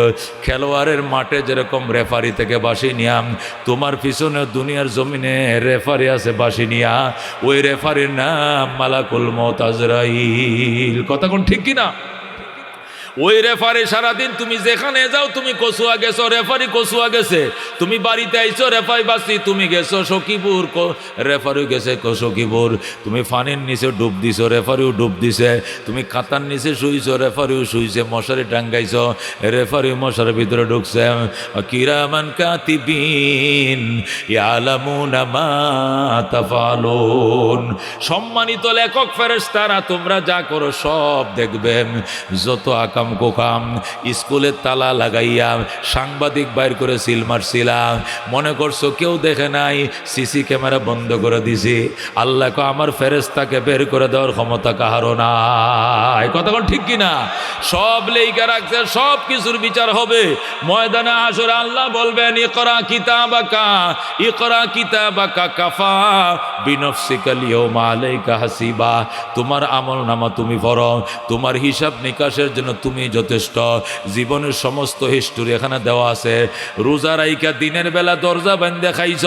[SPEAKER 1] খেলোয়াড়ের মাঠে যেরকম রেফারি থেকে বাঁশি নিয়া, তোমার পিছনে দুনিয়ার জমিনে রেফারি আছে বাঁশি নিয়া, ওই রেফারির নাম মালাকুল মউত আজরাইল। কতক্ষণ ঠিক কিনা? ওই রেফারি সারাদিন তুমি যেখানে যাও, তুমি কচুয়া গেছো, রেফারি কচুয়া গেছে, তুমি বাড়িতে আইছো, রেফারি বাসি, তুমি গেছো সখীপুর, রেফারিও গেছে সখীপুর, তুমি ফানির নিচে ডুব দিছো, রেফারিও ডুব দিছে, তুমি কাতার নিচে শুইছো, রেফারিও শুইছে, মশারি টাঙ্গাইছো, রেফারিও মশারির ভিতরে ঢুকছে। কিরামান কাতিবিন ইয়ালামুনা মা তাফালুন, সম্মানিত লেখক ফেরেশতারা তোমরা যা করো সব দেখবেন। যত আকাম কোকাম, স্কুলের তালা লাগাইয়া সাংবাদিক বাইর করে সিল মারছিলাম, মনে করছো কেউ দেখে নাই, সিসি ক্যামেরা বন্ধ করে দিছি। আল্লাহ কো আমার ফেরেশতাকে বের করে দেওয়ার ক্ষমতা কাহারও নাই। কতক্ষণ ঠিক কিনা? সব লেখা রাখছে, সব কিছুর বিচার হবে ময়দানে হাশরে। আল্লাহ বলবেন ইকরা কিতাবাকা, ইকরা কিতাবাকা কাফা বিনফসিকা লিয়াউমা আলাইকা হাসিবা, তোমার আমল নামা তুমি পড়ো, তোমার হিসাব নিকাশের জন্য তুমি যথেষ্ট। জীবনের সমস্ত হিস্টোরি এখানে দেওয়া আছে। রোজা রাইকা দিনের বেলা দরজা বান্ধে খাইছ,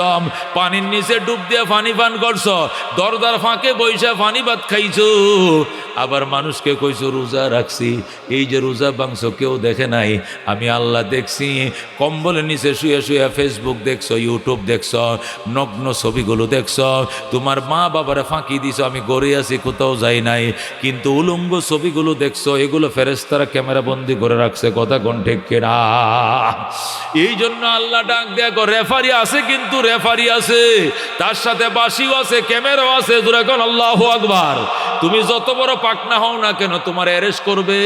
[SPEAKER 1] পানির নিচে ডুব দিয়ে পানি পান করছ, দরজার ফাঁকে বইসা পানি ভাত খাইছো, আবার মানুষকে কইছো রোজা রাখছি। এই যে রোজা ভাঙছো কেউ দেখে নাই, আমি আল্লাহ দেখছি। কম্বলের নিচে শুয়ে শুয়ে ফেসবুক দেখছো, ইউটিউব দেখছো, নগ্ন ছবিগুলো দেখছো, তোমার মা বাবারে ফাঁকি দিছো, আমি গড়ে আছি কোথাও যাই নাই, কিন্তু উলঙ্গ ছবিগুলো দেখছো, এগুলো ফেরেশতারা ক্যামেরা বন্দি করে রাখছে। কথা কোন ঠিক কিনা? এই জন্য আল্লাহ ডাক দেখো, রেফারি আছে, কিন্তু রেফারি আছে, তার সাথে বাঁশিও আছে, ক্যামেরাও আছে। জোরে কোন আল্লাহু আকবার। তুমি যত বড় পাকনা হও না কেন, তোমার অ্যারেস্ট করবে,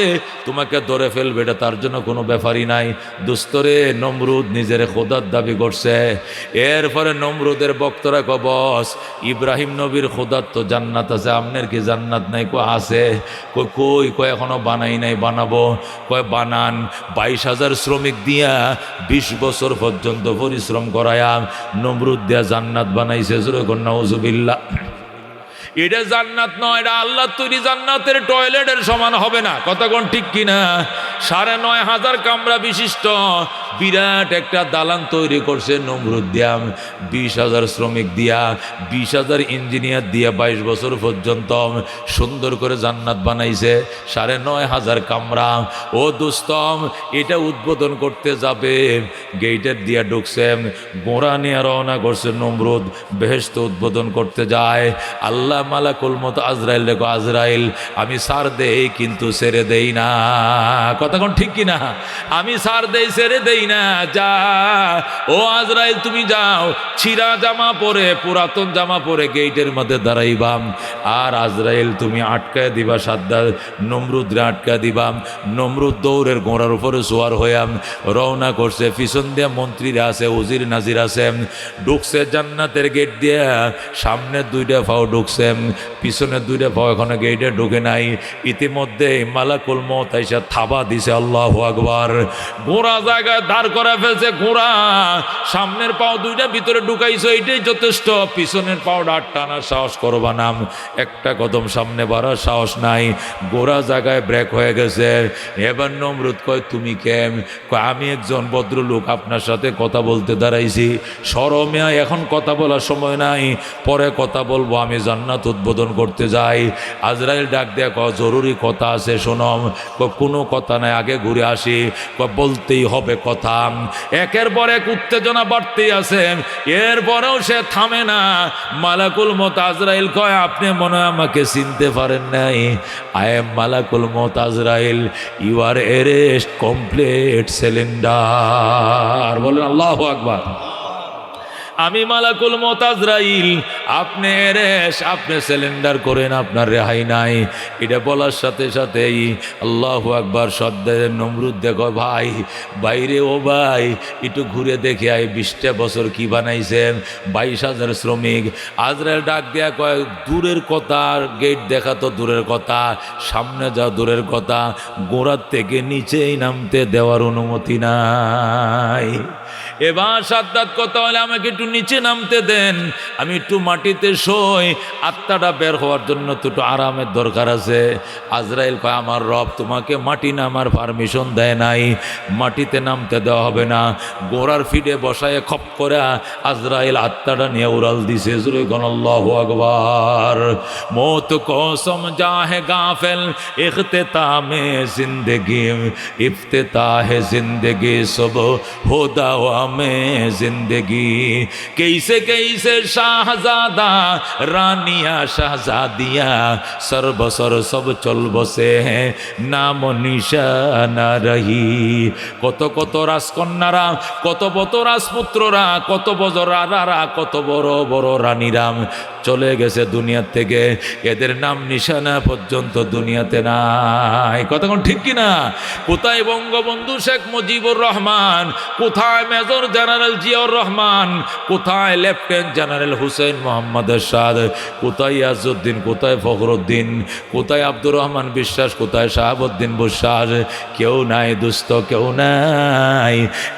[SPEAKER 1] তোমাকে ধরে ফেলবে, এটা তার জন্য কোনো ব্যাপারই নাই। দুস্তরে নমরুদ নিজের খোদার দাবি করছে। এরপরে নমরুদের বক্তরা কো বস, ইব্রাহিম নবীর খোদার তো জান্নাত আছে, আপনার কি জান্নাত নাই? কো আছে। কই এখনো বানাই নাই, বানাবো। কয় বানান। 22,000 শ্রমিক দিয়া 20 বছর পর্যন্ত পরিশ্রম করায়া নমরুদ দিয়া জান্নাত বানাইছে। জোরে কোন নাউজুবিল্লাহ। এটা জান্নাত নয়, এটা আল্লাহ তৈরি জান্নাতের টয়লেটের সমান হবে না। কতক্ষণ ঠিক কিনা? 9,500 কামরা বিশিষ্ট বিরাট একটা দালান তৈরি করছে নমরুদ দিয়া, 20,000 শ্রমিক দিয়া, 20,000 ইঞ্জিনিয়ার দিয়া 22 বছর পর্যন্ত সুন্দর করে জান্নাত বানাইছে, 9,500 কামরা। ও দোস্তম, এটা উদ্বোধন করতে যাবে, গেটের দিয়া ঢুকছে, গোড়া নিয়ে রওনা করছে নমরুদ, বেহেশত উদ্বোধন করতে যায়। আল্লাহ মালাকুল মত আজরাইল দেখো, আজরাইল আমি সার দেই কিন্তু ছেড়ে দেই না। কতক্ষণ ঠিক কিনা? আমি সার দেই ছেড়ে দেই না। যা ও আজরাইল তুমি যাও, ছিঁড়া জামা পরে, পুরাতন জামা পরে গেটের মধ্যে দাঁড়াইবাম, আর আজরাইল তুমি আটকায় দিবা, সাদ্দাত নমরুদরে আটকায় দিবা। নমরুদ দৌড়ের ঘোড়ার উপরে সোয়ার হইয়াম রওনা করছে। পিছন দিয়া মন্ত্রীরা আছে, উজির নাজির আছে, ঢুকছে জান্নাতের গেট দিয়া। সামনে 2টা পাও ঢুকছে, পিছনে 2টা পাও এখনো গেটে ঢুকে নাই। ইতিমধ্যে মালাকুল মউত আইসা থাবা দিছে। আল্লাহু আকবার। ঘোড়া জায়গায় দাঁড় করে ফেলছে। ঘোড়া সামনের পাও 2টা ভিতরে ঢুকাইছো, এইটাই যথেষ্ট। পিছনের পাওটা আর টানার সাহস করবা না, একটা কদম সামনে বাড়ার সাহস নাই। ঘোড়া জায়গায় ব্রেক হয়ে গেছে। এবার নমরুদ কয় তুমি কেম? কয় আমি একজন ভদ্রলোক, আপনার সাথে কথা বলতে দাঁড়াইছি। শরমে এখন কথা বলার সময় নাই, পরে কথা বলবো, আমি জান্নাত উদ্বোধন করতে যাই। আজরাইল ডাক দেয়া কয় জরুরি কথা আছে শোনম। কয় কোনো কথা নাই, আগে ঘুরে আসি। কয় বলতেই হবে কথা। একের পর এক উত্তেজনা বাড়তেই আছে, এরপরেও সে থামে না। মালাকুল মউত আজরাইল কয় আপনি মনে হয় আমাকে চিনতে পারেন নাই, আই এম মালাকুল মউত আজরাইল, you are arrest complete cylinder. বলেন আল্লাহু আকবার। আমি মালাকুল মউত আজরাইল, আপনি এরেস, আপনি সিলিন্ডার করেন, আপনার রেহাই নাই। এটা বলার সাথে সাথেই আল্লাহু আকবার শব্দে নমরুদ দেখো ভাই বাইরে, ও ভাই একটু ঘুরে দেখে আয়, 20টা বছর কি বানাইছেন, 22,000 শ্রমিক। আজরাইল ডাক দেয়া কয় দূরের কথা, গেট দেখা তো দূরের কথা, সামনে যাওয়া দূরের কথা, গোড়ার থেকে নিচেই নামতে দেওয়ার অনুমতি নাই। এবার সাদ্দাত কথা হলে আমাকে একটু নিচে নামতে দেন, আমি একটু মাটিতে শোই, আত্মাটা বের হওয়ার জন্য তো একটু আরামের দরকার আছে। আজরাইল কয় আমার রব তোমাকে মাটি নামার পারমিশন দেয় নাই, মাটিতে নামতে দেওয়া হবে না। গোড়ার ফিডে বসায় খপ করে আজরাইল আত্মাটা নিয়ে উড়াল দিছে। আল্লাহু আকবার। মৌত কো সমঝা হে গাফিল, ইখতিতামে জিন্দগি, ইফতিতাহে জিন্দগি সব হোদা में जिंदगी। कैसे कैसे शाहजादा रानिया शाहजादिया सरबसर सब चल बसे हैं, नाम निशाना रही। কত কত রাজকন্যারা, কত কত রাজপুত্ররা, কত বড় রাজারা, কত বড় বড় রানীরাম চলে গেছে দুনিয়া থেকে, এদের নাম নিশানা পর্যন্ত দুনিয়াতে নাই। কতক্ষণ ঠিক কিনা? কোথায় বঙ্গবন্ধু শেখ মুজিবুর রহমান, কোথায় মেজর জেনারেল জিয়াউর রহমান, কোথায় লেফটেন্যান্ট জেনারেল হুসেইন মোহাম্মদ এরশাদ, কোথায় ইয়াজউদ্দিন, কোথায় ফখরুদ্দিন, কোথায় আব্দুর রহমান বিশ্বাস, কোথায় শাহাবুদ্দিন বিশ্বাস? কেউ নাই দুস্থ, কেউ নাই।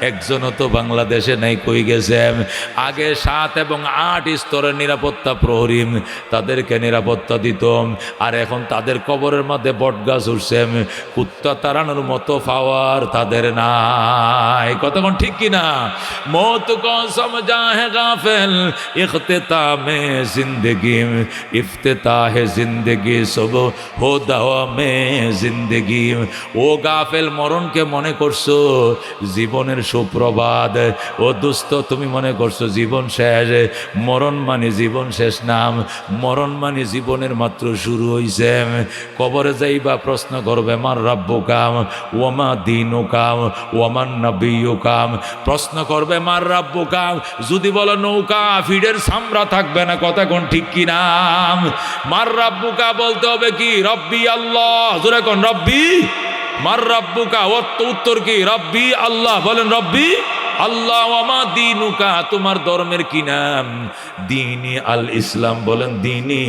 [SPEAKER 1] একজনও তো বাংলাদেশে নাই, কই গেছে? আগে 7 এবং 8 স্তরের নিরাপত্তা প্রহরী তাদেরকে নিরাপত্তা দিত, আর এখন তাদের কবরের মধ্যে বটগাছ উঠছে, কুত্তা তাড়ানোর মতো পাওয়ার তাদের নাই। কতক্ষণ ঠিক কিনা? মৌত কো সমঝা হে গাফিল, ইখতিতামে জিন্দগি, ইফতিতাহে জিন্দগি সব হোদা মে জিন্দগি। ও গাফিল, মরণকে মনে করছো জীবনের সুপ্রভাত। ও দুস্থ, তুমি মনে করছো জীবন শেষ। মরণ মানে জীবন শেষ নাম, মরণ মানে জীবনের মাত্র শুরু হইছে। কবরে যাইবা প্রশ্ন করবে মার রাব্বুকাম ওয়ামা দীনুকাম ওয়ামান নাবিয়ুকাম। প্রশ্ন করবে মার রাব্বুকাম, যদি বলো নৌকা ফিডের সামরা থাকবে না। কথা কোন ঠিক কি নাম? মার রাব্বুকা বলতে হবে কি? রব্বি আল্লাহ। জোরে কোন রব্বি। মার রাব্বুকা, উত্তর কি? রব্বি আল্লাহ। বলেন রব্বি আল্লাহ ওয়ামা দীনুকা, তোমার ধর্মের কি নাম? দীনি আল ইসলাম, বলেন দীনি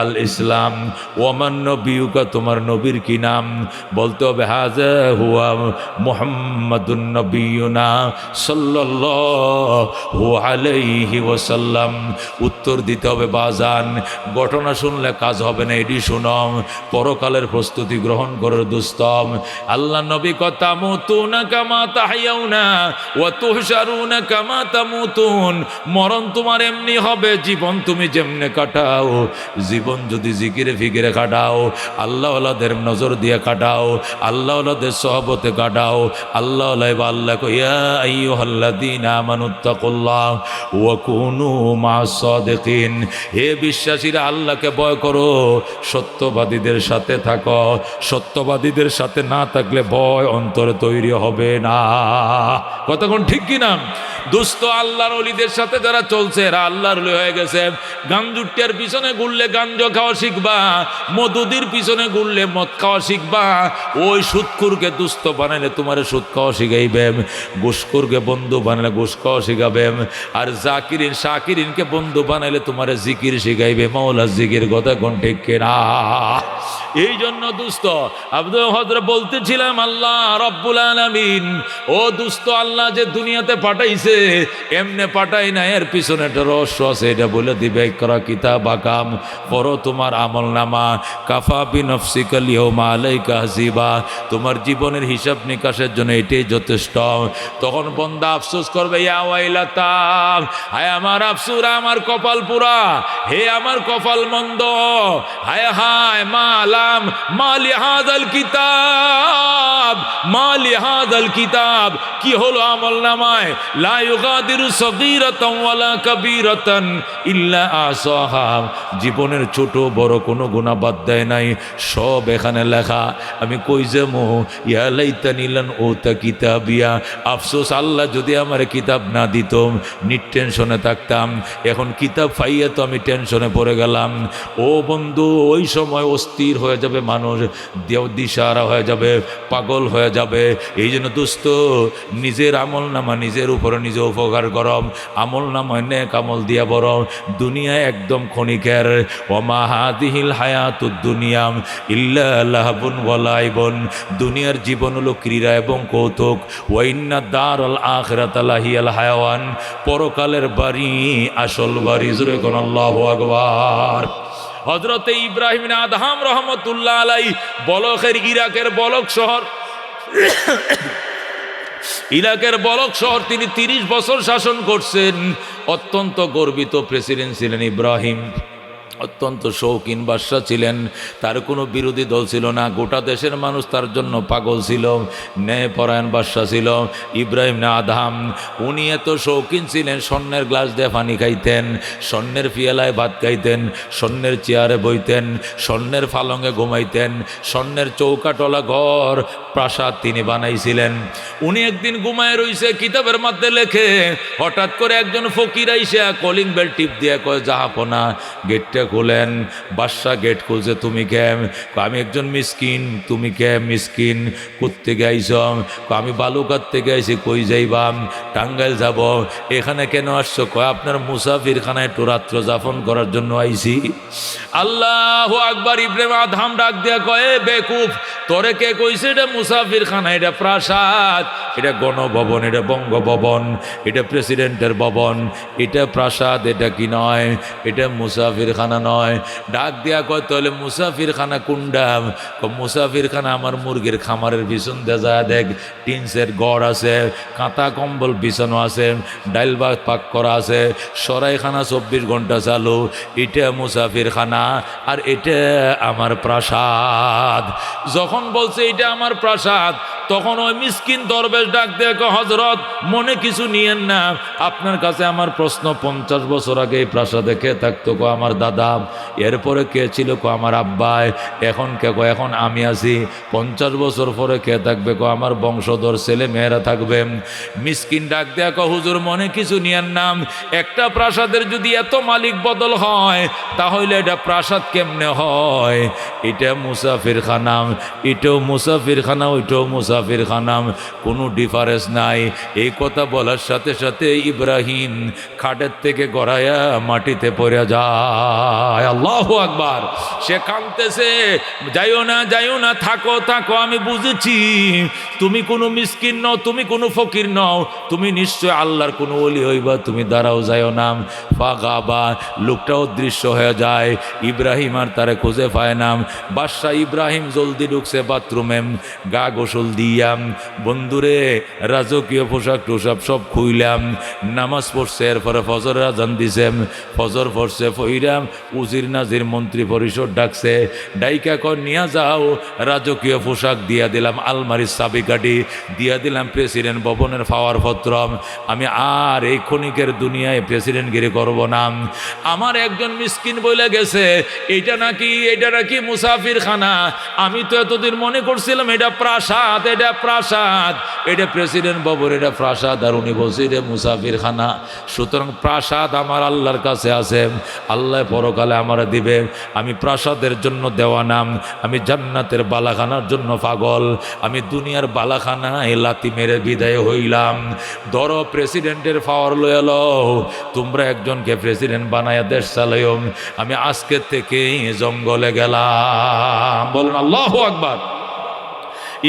[SPEAKER 1] আল ইসলাম। ওয়ামান নবিয়ুকা, তোমার নবীর কি নাম? বলতে হবে হাযা হুয়া মুহাম্মাদুন নবিয়ুনা সাল্লাল্লাহু আলাইহি ওয়াসাল্লাম। উত্তর দিতে হবে বাজান, ঘটনা শুনলে কাজ হবে না, এটি শুনম, পরকালের প্রস্তুতি গ্রহণ করে দুস্তম। আল্লাহ নবী কথা মুতুনা কামা তাহইয়াউনা ওয়া তুহশারুনা কামা তামুতুন, মরণ তোমার এমনি হবে, জীবন তুমি যেমনে কাটাও, জীবন যদি জিকিরে ফিকিরে কাটাও, আল্লাহ ওয়ালাদের নজর দিয়ে কাটাও, আল্লাহ ওয়ালাদের সহবতে কাটাও, আল্লাহ ওয়ালা আল্লাহ ইয়া আইয়ুহাল্লাযীনা আমানুত্তাকুল্লাহ ওয়া কুনু মা'আস সাদিকিন, হে বিশ্বাসীরা আল্লাহকে ভয় করো, সত্যবাদীদের সাথে থাকো। সত্যবাদীদের সাথে না থাকলে ভয় অন্তরে তৈরি হবে না। কতক্ষণ ঠিক কিনা? দুস্থ আল্লাহর ওলিদের সাথে যারা চলছে এরা আল্লাহর ওলি হয়ে গেছে। গাঞ্জুটিয়ার পিছনে ঘুরলে গাঞ্জ খাওয়া শিখবা, মধুদির পিছনে ঘুরলে মদ খাওয়া শিখবা। ওই সুদখুরকে দুস্থ বানাইলে তোমারে সুদ খাওয়া শিখাইবে, ঘুষখোরকে বন্ধু বানাইলে ঘুষ খাওয়া শিখাবে, আর জাকিরিন শাকিরিনকে বন্ধু বানাইলে তোমারে জিকির শিখাইবে, মাওলা জিকির। কথা কোন ঠিক কিনা? এই জন্য দুস্থ আব্দুল হযরত বলতেছিলাম আল্লাহ রব্বুল আলামিন, ও দুস্থ আল্লাহ যে দুনিয়াতে পাঠাইছে এমনে পাঠাই না, এর পিছনে একটা রহস্য আছে, এটা বলে দিবে। ইকরা কিতাবাকাম, পড়ো তোমার আমল নামা, কাফা বিনফসিকা লিয়াউমা আলাইকা হাসিবা, তোমার জীবনের হিসাব নিকাশের জন্য এটাই যথেষ্ট। তখন বান্দা আফসোস করবে, ইয়া ওয়াইলাতা, হায় আমার আফসোস, আমার কপাল পুরা, হে আমার কপাল মন্দ, হায় হায় মালাম মালি হাযাল কিতাব, মালি হাযাল কিতাব, কি হলো আমল নামায়? লা ইউগাদিরু সগীরাতান ওয়ালা কাবীরাতান ইল্লা আসাহা, জীবনের ছোট বড় কোনো গুনাহ বাদ দেয় নাই, সব এখানে লেখা। আমি কই যামু? ইয়া লাইতানি লান উতা কিতাবিয়া, আফসোস আল্লাহ যদি আমার কিতাব না দিত, নিটেনশনে থাকতাম। এখন কিতাব পাইয়া তো আমি টেনশনে পড়ে গেলাম। ও বন্ধু, ওই সময় অস্থির হয়ে যাবে মানুষ, দিশাহারা হয়ে যাবে, পাগল হয়ে যাবে। এই জন্য দোস্ত, নিজের আমল নামা নিজের উপরে নিজে উপকার করম, আমল নামায় নেক আমল দিয়া বড়। দুনিয়া একদম ক্ষণিকের। ওমা হাদিহিল হায়াতুদ দুনিয়া ইল্লা লাহবুন ওয়া লাইবুন, দুনিয়ার জীবন হলো ক্রীড়া এবং কৌতুক। ওয়া ইন্না দারাল আখিরাতা লাহিয়াল হায়াওয়ান, পরকালের বাড়ি আসল বাড়ি। জোরে কোন আল্লাহু আকবার। হযরতে ইব্রাহিম আদহাম রহমতুল্লাহ আলাই, বলখের ইরাকের বলখ শহর, ইরাকের বলখ শহর তিনি 30 বছর শাসন করছেন। অত্যন্ত গর্বিত প্রেসিডেন্ট ছিলেন ইব্রাহিম, অত্যন্ত শৌখিন বাদশাহ ছিলেন, তার কোনো বিরোধী দল ছিল না, গোটা দেশের মানুষ তার জন্য পাগল ছিল, ন্যায়পরায়ণ বাদশাহ ছিল ইব্রাহিম আদহাম। উনি এত শৌখিন ছিলেন, স্বর্ণের গ্লাস দিয়ে পানি খাইতেন, স্বর্ণের পিয়ালায় ভাত খাইতেন, স্বর্ণের চেয়ারে বইতেন, স্বর্ণের পালঙ্গে ঘুমাইতেন, স্বর্ণের চৌকাটলা ঘর প্রাসাদ তিনি বানাইছিলেন। উনি একদিন ঘুমায় রইছে, কিতাবের মধ্যে লেখে, হঠাৎ করে একজন ফকির আইসা কলিং বেল টিপ দিয়ে কয়, জাহাপনা গেটটা খুলেন। বাদশা গেট খুলছে। তুমি কে? আমি একজন মিসকিন। তুমি কে? মিসকিন। কোত্থেকে আইছ? আমি বালুকার থেকে আইছি। কই যাইবাম? টাঙ্গাইল যাব। এখানে কেন আসছো? কয় আপনার মুসাফির খানায় একটু রাত্র যাপন করার জন্য আইছি। আল্লাহু আকবার। ইব্রাহিম আদহাম ডাক দিয়া কয়, বেকুফ, তোরে কে কইছে এটা মুসাফির খানা? এটা প্রাসাদ, এটা গণভবন, এটা বঙ্গভবন, এটা প্রেসিডেন্টের ভবন, এটা প্রাসাদ, এটা কি নয়, এটা মুসাফির খানা নয়। ডাক দিয়া কয়, তাহলে মুসাফির খানা কোনটা? মুসাফির খানা আমার মুরগির খামারের পিছন দিয়ে যায় দেখ, টিনসের গড় আছে, কাঁথা কম্বল বিছানো আছে, ডাইল ভাত পাক করা আছে, সরাইখানা 24 ঘন্টা চালু। এটা মুসাফির খানা আর এটা আমার প্রাসাদ। যখন বলছে এটা আমার প্রাসাদ, তখন ওই মিসকিন দরবেশ ডাক দিয়ে কয়, হযরত মনে কিছু নিয়েন না, আপনার কাছে আমার প্রশ্ন, 50 বছর আগে এই প্রাসাদে কে থাকতো? কো আমার দাদা। এরপরে কে ছিল? কো আমার আব্বাই। এখন কে? কো এখন আমি আছি। 50 বছর পরে কে থাকবে? কো আমার বংশধর ছেলে মেয়েরা থাকবে। মিসকিন ডাক দেয়া কয়, হুজুর মনে কিছু নিয়েন না, একটা প্রাসাদের যদি এত মালিক বদল হয় তাহলে এটা প্রাসাদ কেমনে হয়? এটা মুসাফির খানা, এটাও মুসাফির খানা, ওইটাও মুসাফির মুসাফির খানাম, কোনো ডিফারেন্স নাই। এই কথা বলার সাথে সাথে ইব্রাহিম খাটের থেকে গড়াইয়া মাটিতে পড়ে যায়। আল্লাহু আকবার। সে কাঁদতেছে, যাইও না যাইও না, থাকো থাকো, আমি বুঝেছি তুমি কোনো মিসকিন নও, তুমি কোনো ফকির নও, তুমি নিশ্চয় আল্লাহর কোনো ওলি হইবা, তুমি দাঁড়াও, যাইও না। ফাগাবা, লোকটা অদৃশ্য হয়ে যায়। ইব্রাহিম আর তারে খুঁজে পায় না। বাদশাহ ইব্রাহিম জলদি ঢুকছে বাথরুমে, গা গোসল দিয়াম, বন্ধুরে রাজকীয় পোশাক টোশাক সব খুইলাম, নামাজ পড়ছে, এরপরে ফজরের আজান দিছে, ফজর পড়ছে, ফইরাম উজির নাজির মন্ত্রী পরিষদ ডাকছে, ডাইকা কর নিয়া যাও, রাজকীয় পোশাক দিয়া দিলাম, আলমারির চাবিকাঠি দিয়া দিলাম, প্রেসিডেন্ট ভবনের পাওয়ার পত্র। আমি আর এই ক্ষণিকের দুনিয়ায় প্রেসিডেন্টগিরি করব না। আমার একজন মিসকিন বলে গেছে এটা নাকি মুসাফির খানা। আমি তো এতদিন মনে করছিলাম এটা প্রাসাদ, এটা প্রেসিডেন্ট ভবন, এটা প্রাসাদ, আর উনি বলছে এটা মুসাফির খানা। সুতরাং প্রাসাদ আমার আল্লাহর কাছে আছে, আল্লাহ পরকালে আমার দিবে। আমি প্রাসাদের জন্য দেওয়া নাম, আমি জান্নাতের বালাখানার জন্য পাগল, আমি দুনিয়ার বালাখানায় লাতি মেরে বিদায় হইলাম। ধরো প্রেসিডেন্টের পাওয়ার লয়ে লও, তোমরা একজনকে প্রেসিডেন্ট বানায়া দেশ চালাইও, আমি আজকের থেকে জঙ্গলে গেলাম। বলুন আল্লাহু আকবার।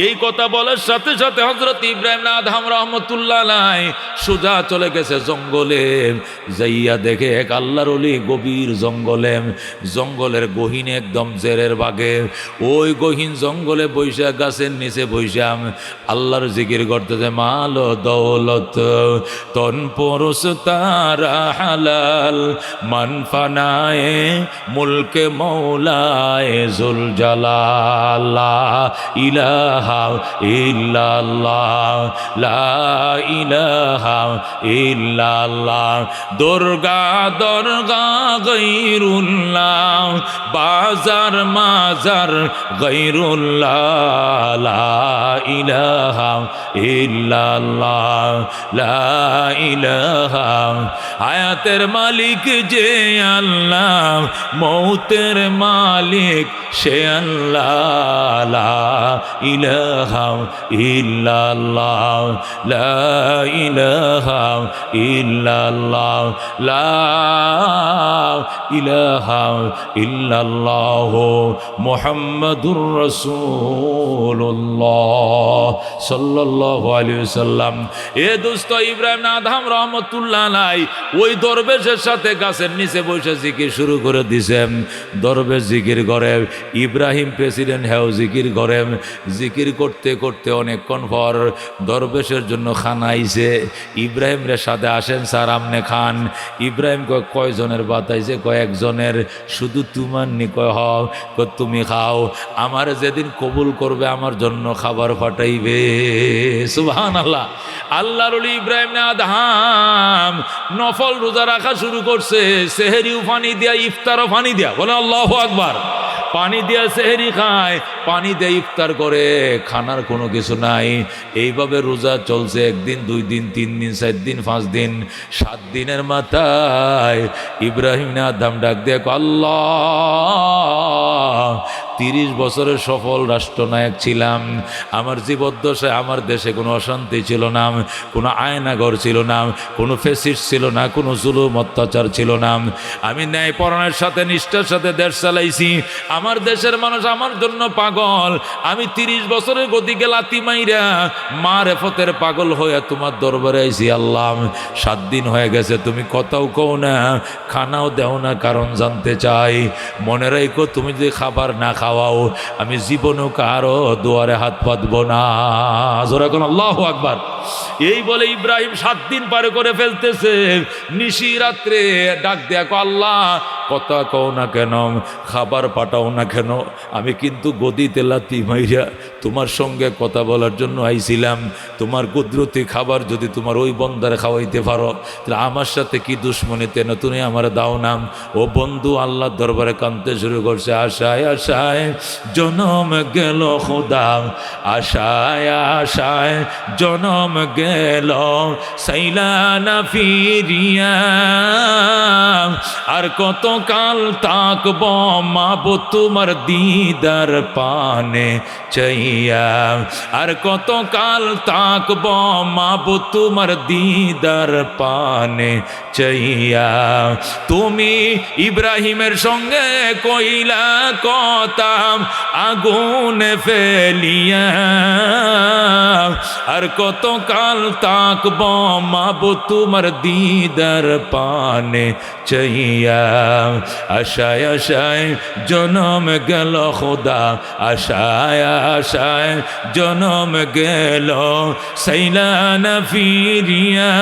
[SPEAKER 1] এই কথা বলার সাথে সাথে হযরত ইব্রাহিম আদহাম রহমতুল্লাহ আলাইহি সোজা চলে গেছে জঙ্গলে। যাইয়া দেখে এক আল্লাহর ওলি গভীর জঙ্গলের গহীনে একদম জেরের বাগে, ওই গহীন জঙ্গলে বৈশা গাছের নিচে বৈশাম আল্লাহর জিকির করতেছে। মাল দৌলত তন পরশ তারা হালাল, মান ফানায়ে মুলকে মৌলায়ে জুল জালাল, ইলাহা ইল্লাল্লাহ, লা ইলাহা ইল্লাল্লাহ। দুর্গা দুর্গা গায়রুল্লাহ, বাজার মাজার গায়রুল্লাহ, লা ইলাহা ইল্লাল্লাহ, লা ইলাহা। হায়াতের মালিক যে আল্লাহ, মৌতের মালিক সে আল্লাহ, লা ইলাহা ইল্লাল্লাহ, লা ইলাহা ইল্লাল্লাহ, লা ইলাহা ইল্লাল্লাহ, মুহাম্মাদুর রাসূলুল্লাহ সাল্লাল্লাহু আলাইহি ওয়াসাল্লাম। এ দোস্ত ইব্রাহিম আদহাম রহমতুল্লাহ আলাইহি ওই দরবেশের সাথে গাছের নিচে বসে জিকির শুরু করে দিছেন। দরবেশ জিকির করে, ইব্রাহিম প্রেসিডেন্ট হেও জিকির করে। জিকির করতে করতে অনেকক্ষণ পর দরবেশের জন্য খানা আইছে। ইব্রাহিম রে সাথে আসেন স্যার আমনে খান। ইব্রাহিম কয়জনের বাতাইছে, কয়েকজনের। শুধু তোমার নি? কয় হ। তুমি খাও, আমার যেদিন কবুল করবে আমার জন্য খাবার পাঠাইবে। সুবহানাল্লাহ। আল্লাহর ওলি ইব্রাহিম আদহাম নফল রোজা রাখা শুরু করছে, সেহরিও পানি দিয়া, ইফতারও পানি দিয়া। বলে আল্লাহু আকবার। পানি দিয়া সেহরি খায়, পানি দিয়ে ইফতার করে, খানার কোনো কিছু নাই। এইভাবে রোজা চলছে 1 দিন 2 দিন 3 দিন 4 দিন 5 দিন 7 দিনের মাথায় ইব্রাহিম আদহাম ডাক দিয়ে আল্লাহ, 30 বছরের সফল রাষ্ট্রনায়ক ছিলাম, আমার জীবদ্দশায় আমার দেশে কোনো অশান্তি ছিল না, কোনো আয়নাঘর ছিল না, কোনো ফেসিস্ট ছিল না, কোনো জুলুম অত্যাচার ছিল না। আমি ন্যায়পরায়ণের সাথে নিষ্ঠার সাথে দেশ চালাইছি। আমার দেশের মানুষ আমার জন্য পাগল। আমি 30 বছরের গতিকে লাতি মাইরা মারেফতের পাগল হয়ে তোমার দরবারে আইছি। আল্লাহ, 7 দিন হয়ে গেছে, তুমি কথাও কও না, খানাও দেও না, কারণ জানতে চাই। মনে রাখো, তুমি যদি খাবার না খাওয়াও আমি জীবনেও কারো দুয়ারে হাত পাতবো না। জোরে কোন আল্লাহু আকবার। এই বলে ইব্রাহিম 7 দিন পারে করে ফেলতেছে। নিশি রাত্রে ডাক দেখো, আল্লাহ কথা কও না কেন, খাবার পাঠাও না কেন, আমি কিন্তু গদিতে লাথি মাইরা তোমার সঙ্গে কথা বলার জন্য আইছিলাম। তোমার কুদরতি খাবার যদি তোমার ওই বন্দারে খাওয়াইতে পারো তাহলে আমার সাথে কি দুশ্মনীতে না তুমি আমার দাও নাম। ও বন্ধু আল্লাহর দরবারে কাঁদতে শুরু করছে। আশায় আশায় জনম গেল খোদা, আশায় আশায় জনম গেল, সাইলা না ফিরিয়া, আর কত কাল তাকব মাবো তোমার দিদার পানে চাই চাইয়া, আর কত কাল তাকব মাবুদ তোমার দিদার পানে চাইয়া। তুমি ইব্রাহিমের সঙ্গে কইলা কথা আগুনে ফেলিয়া, আর কত কাল তাকব মাবুদ তোমার দিদার পানে চাইয়া। আশায় আশায় জনম গেল খোদা, আশায় আশায় জনম গেল সাইলানা ফিরিয়া,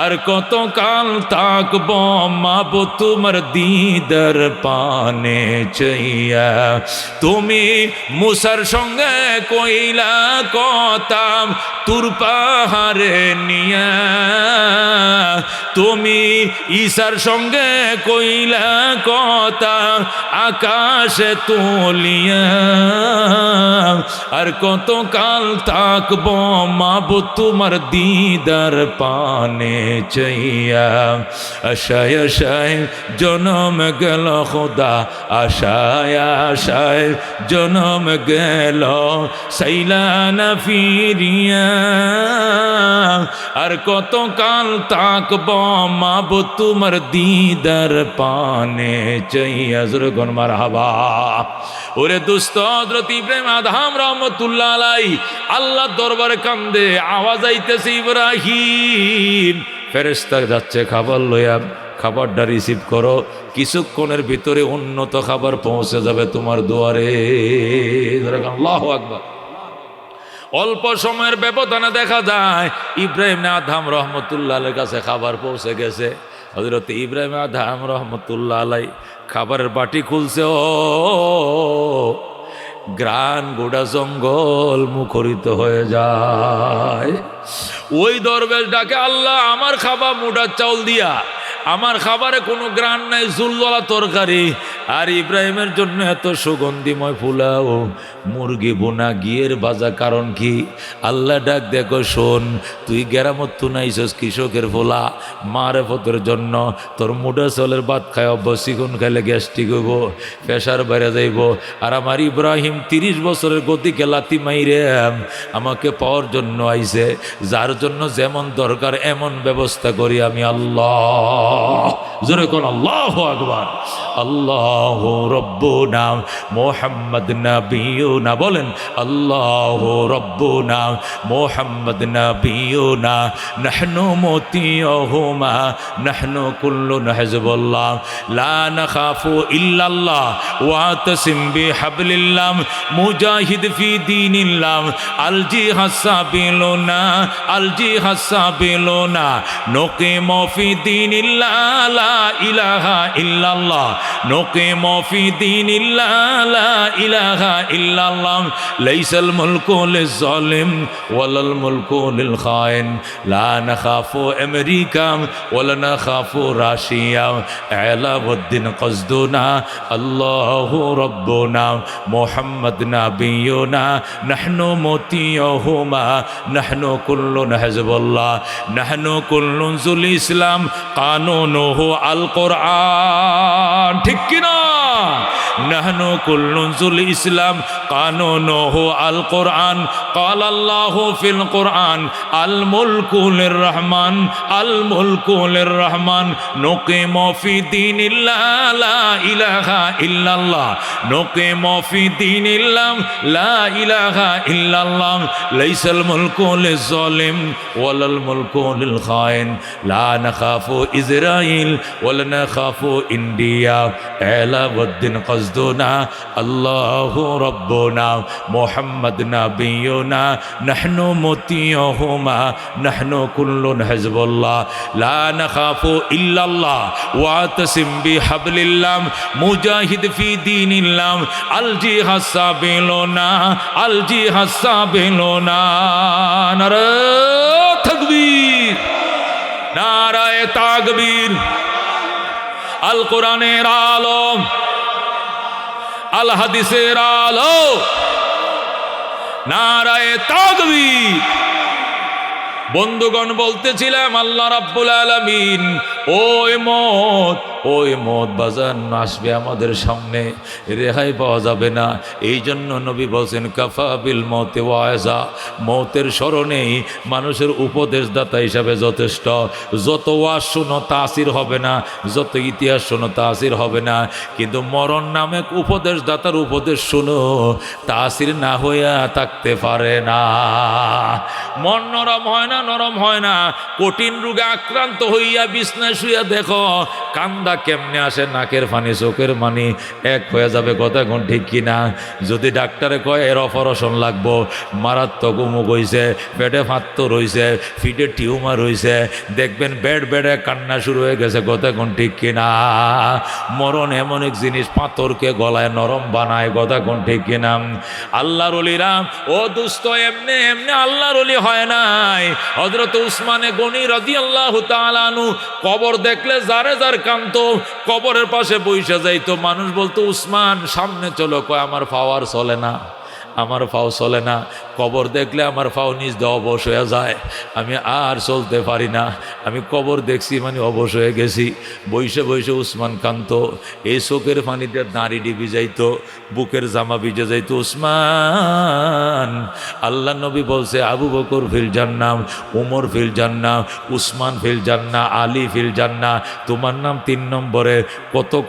[SPEAKER 1] আর কত কাল তাকব মাবুদ তোমার দিদার পানে চাইয়া। তুমি মুসার সঙ্গে কইলা কথা তুর পাহাড়ে নিয়া, তুমি ঈসার সঙ্গে কইলা কথা আকাশে তুলিয়া, আর কত কাল তাকব মাবুদ তোমার দিদার পানে চাইয়া। আশায় আশায় জনম গেল খোদা, আশায় আশায় জনম গেল সাইলানা ফিরিয়া, আর কত কাল তাকব মাবুদ তোমার দিদার পানে চাইয়া। জোরে কোন মারহাবা। ওরে দুস্থ হযরত ইব্রাহিম আদম রহমতুল্লাহ আলাইহি আল্লাহ দরবারে কান্দে, আওয়াজ আইতেছে ইব্রাহিম, ফেরেশতা যাচ্ছে খাবার লইয়া, খাবারটা রিসিভ করো, কিছুক্ষণের ভিতরে উন্নত খাবার পৌঁছে যাবে তোমার দুয়ারে। আল্লাহু আকবার। অল্প সময়ের ব্যবধানে দেখা যায় ইব্রাহিম আদম রহমতুল্লাহ আলাইহির কাছে খাবার পৌঁছে গেছে। হযরত ইব্রাহিম আদম রহমতুল্লাহ আলাইহি খাবারের বাটি খুলছে, ও গ্রান গোটা জঙ্গল মুখরিত হয়ে যায়। ওই দরবেশ ডাকে, আল্লাহ আমার খাবার মোটা চাউল দিয়া, আমার খাবারে কোনো গ্রান নাই, ঝুলওয়ালা তরকারি, আর ইব্রাহিমের জন্য এত সুগন্ধিময় পোলাও, মুরগি বোনা গিয়ের ভাজা, কারণ কি? আল্লাহ ডাক দেখো, শোন, তুই গেরামত তুনাইছস কৃষকের পোলা, মারে ফতের জন্য তোর মুডা চলের ভাত খায় অভ্যসিগুন খাইলে গ্যাস্ট্রিক হইব, প্রেশার বেড়ে যাইব, আর আমার ইব্রাহিম 30 বছরের গতিকে লাথি মাইরে আমাকে পাওয়ার জন্য আইছে, যার জন্য যেমন দরকার এমন ব্যবস্থা করি আমি আল্লাহ। জোরে কোন আল্লাহু আকবার। আল্লাহু রব্বুনা মুহাম্মদ নবিয়ুনা, বলেন আল্লাহু রব্বুনা মুহাম্মদ নবিয়ুনা, নাহনু মুতিয়ুহুমা, নাহনু কুল্লুন হিজবুল্লাহ, লা নাখাফু ইল্লাল্লাহ ওয়াতাসিম বিহাবলিল্লাহ, মুজাহিদ ফি দীনিল্লাহ, আল জিহাদ সাবিলুনা, আল জিহাদ সাবিলুনা, নুকিমু ফি দীনিল্লাহ, লা ইলাহা ইল্লাল্লাহ, নুকিমু ফি দীনিল্লাহ, লা ইলাহা ইল্লাল্লাহ, লাইসাল মুলকু লিজ-জালিম ওয়ালাল মুলকু লিল খাইন, লা নাখাফু আমেরিকা ওয়ালা নাখাফু রাশিয়া, আলাউদ্দিন কসদুনা, আল্লাহু রাব্বুনা মুহাম্মদ নাবিয়ুনা, নাহনু মুতিয়ুহুমা, নাহনু কুল্লুন হিজবুল্লাহ, নাহনু কুল্লুন যুল ইসলাম, কানুনুহু আল কোরআন। ঠিক কিনা? নাহনু কুল্লুন যুল ইসলাম, কানুনুহু আল কোরআন, قال الله في القرآن الملك للرحمن، الملك للرحمن، نقيم في دين الله، لا إله إلا الله، نقيم في دين الله، لا إله إلا الله، ليس الملك للظالم ولا الملك للخائن، لا نخاف إسرائيل ولا نخاف إنديا، علاء-الدين قصدنا، الله ربنا محمد نبينا، نحن مطيعهما، نحن كل حزب الله، لا نخاف إلا الله، واعتصم بحبل الله، مجاهد في دين الله، الجهاد سبيلنا، الجهاد سبيلنا، নারে তাকবীর, নারায়ে তাকবীর। আল কোরআনের আলো, আল হাদিসের আলো, নারায়ে তাকবীর। বন্ধুগণ, বলতেছিলাম আল্লাহ রাব্বুল আলামিন ওই মত ওই মত বাজান আসবে আমাদের সামনে, রেহাই পাওয়া যাবে না। এই জন্য নবী বলছেন কাফা বিল মতে ওয়াজা, মতের স্মরণেই মানুষের উপদেশদাতা হিসাবে যথেষ্ট। যত ওয়াজ শোনো তাসির হবে না, যত ইতিহাস শোনো তাসির হবে না, কিন্তু মরণ নামে উপদেশদাতার উপদেশ শোনো তাসির না হইয়া থাকতে পারে না। মন নরম হয় না, নরম হয় না। কঠিন রোগে আক্রান্ত হইয়া বিছনায় শুইয়া দেখো কান্দা কেমনে আসে, নাকের পানি চোখের পানি এক হয়ে যাবে। কথা কোন ঠিক কিনা? যদি ডাক্তারে কয় এর অপারেশন লাগবো, মারাত্মক অমুক হইছে, পেটে ফাত্ত রইছে, ফিটে টিউমার হইছে, দেখবেন বেড বেডে কান্না শুরু হয়ে গেছে। কথা কোন ঠিক কিনা? মরণ এমন এক জিনিস পাথরকে গলায় নরম বানায়। কথা কোন ঠিক কিনা? আল্লাহর ওলিরা ও দুস্থ এমনি এমনি আল্লাহর ওলি হয় নাই। হযরত উসমানে গনি রাদিয়াল্লাহু তাআলা আনহু কবর দেখলে যারে যার কান্ত, কবরের পাশে বইসা যাইতো। মানুষ বলতো উসমান সামনে চলো, কয় আমার পাওয়ার চলে না, আমার পাও চলে না। কবর দেখলে আমার পাও নিজ দিয়ে অবশ হয়ে যায়, আমি আর চলতে পারি না। আমি কবর দেখছি মানে অবশ হয়ে গেছি। বইসে বইসে উসমান কান্ত, এই চোখের পানিতে দাঁড়ি ডিবি যাইতো, বুকের জামা ভিজে যাইতো। উসমান, আল্লাহ নবী বলছে আবু বকর ফিল জান্নাহ, উমর ফিল জান্নাহ, উসমান ফিল জান্নাহ, আলী ফিল জান্নাহ। তোমার নাম 3 নম্বরে।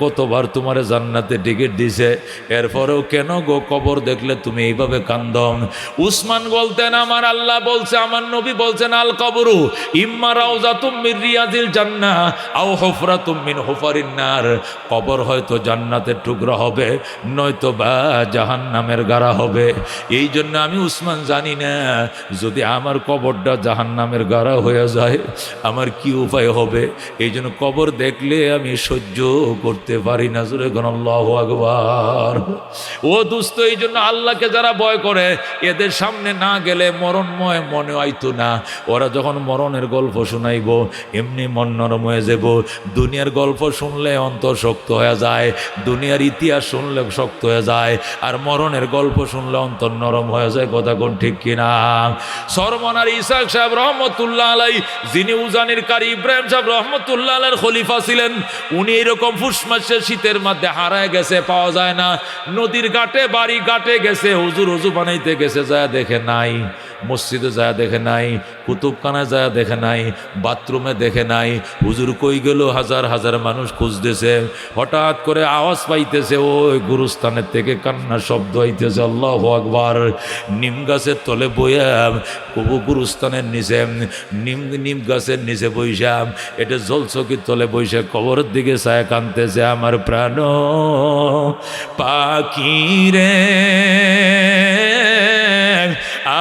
[SPEAKER 1] কতবার তোমার জান্নাতে টিকিট দিছে, এরপরেও কেন গো কবর দেখলে তুমি এইভাবে কান্দন? উসমান বলতেন আমার আল্লাহ বলছে, আমার নবী বলছেন আল কবরু ইম্মা রাউজাতুম মির রিয়াজিল জান্নাহ আও হুফরাতুম মিন হুফারিন নার। কবর হয়তো জান্নাতের টুকরা হবে, নয়তো বা জাহান্নামের গাড়া হবে। এই জন্য আমি উসমান জানি না যদি আমার কবরটা জাহান্নামের গাড়া হয়ে যায় আমার কি উপায় হবে। এই জন্য কবর দেখলে আমি সহ্য করতে পারি না। জোরে বলুন আল্লাহু আকবার। ও দোস্ত, এই জন্য আল্লাহকে যারা ভয় করে এদের সামনে না গেলে মরণময় মনে হইতো না। ওরা যখন মরণের গল্প শোনাইব এমনি মন নরম হয়ে যাব। দুনিয়ার গল্প শুনলে অন্তর শক্ত হয়ে যায়, দুনিয়ার ইতিহাস শুনলে শক্ত হয়ে যায়, আর মরণের গল্প শুনলে অন্তর নরম হয়ে যায়। কথা কোন ঠিক কিনা? সরমনার ইসাক সাহেব রহমতুল্লাহ আলাই, যিনি উজানির কারি ইব্রাহিম সাহেব রহমতুল্লাহ আলাইহির খলিফা ছিলেন, উনি এরকম ফুসমাসের শীতের মধ্যে হারায় গেছে, পাওয়া যায় না। নদীর ঘাটে বাড়ি ঘাটে গেছে, হুজুর হুজু বানাইতে গেছে, যায় দেখে নাই। মসজিদে যায় দেখে নাই, কুতুবখানায় যায় দেখে নাই, বাথরুমে দেখে নাই। হুজুর কই গেল? হাজার হাজার মানুষ খুঁজতেছে। হঠাৎ করে আওয়াজ পাইতেছে ওই গুরুস্থানের থেকে কান্নার শব্দ হইতেছে। আল্লাহু আকবার। নিম গাছের তলে বইয়াম, গুরুস্থানের নিচে নিম গাছের নিচে বইসাম, এটা জলচকির তলে বইসা কবরের দিকে ছায়া কানতেছে। আমার প্রাণ পাখি রে,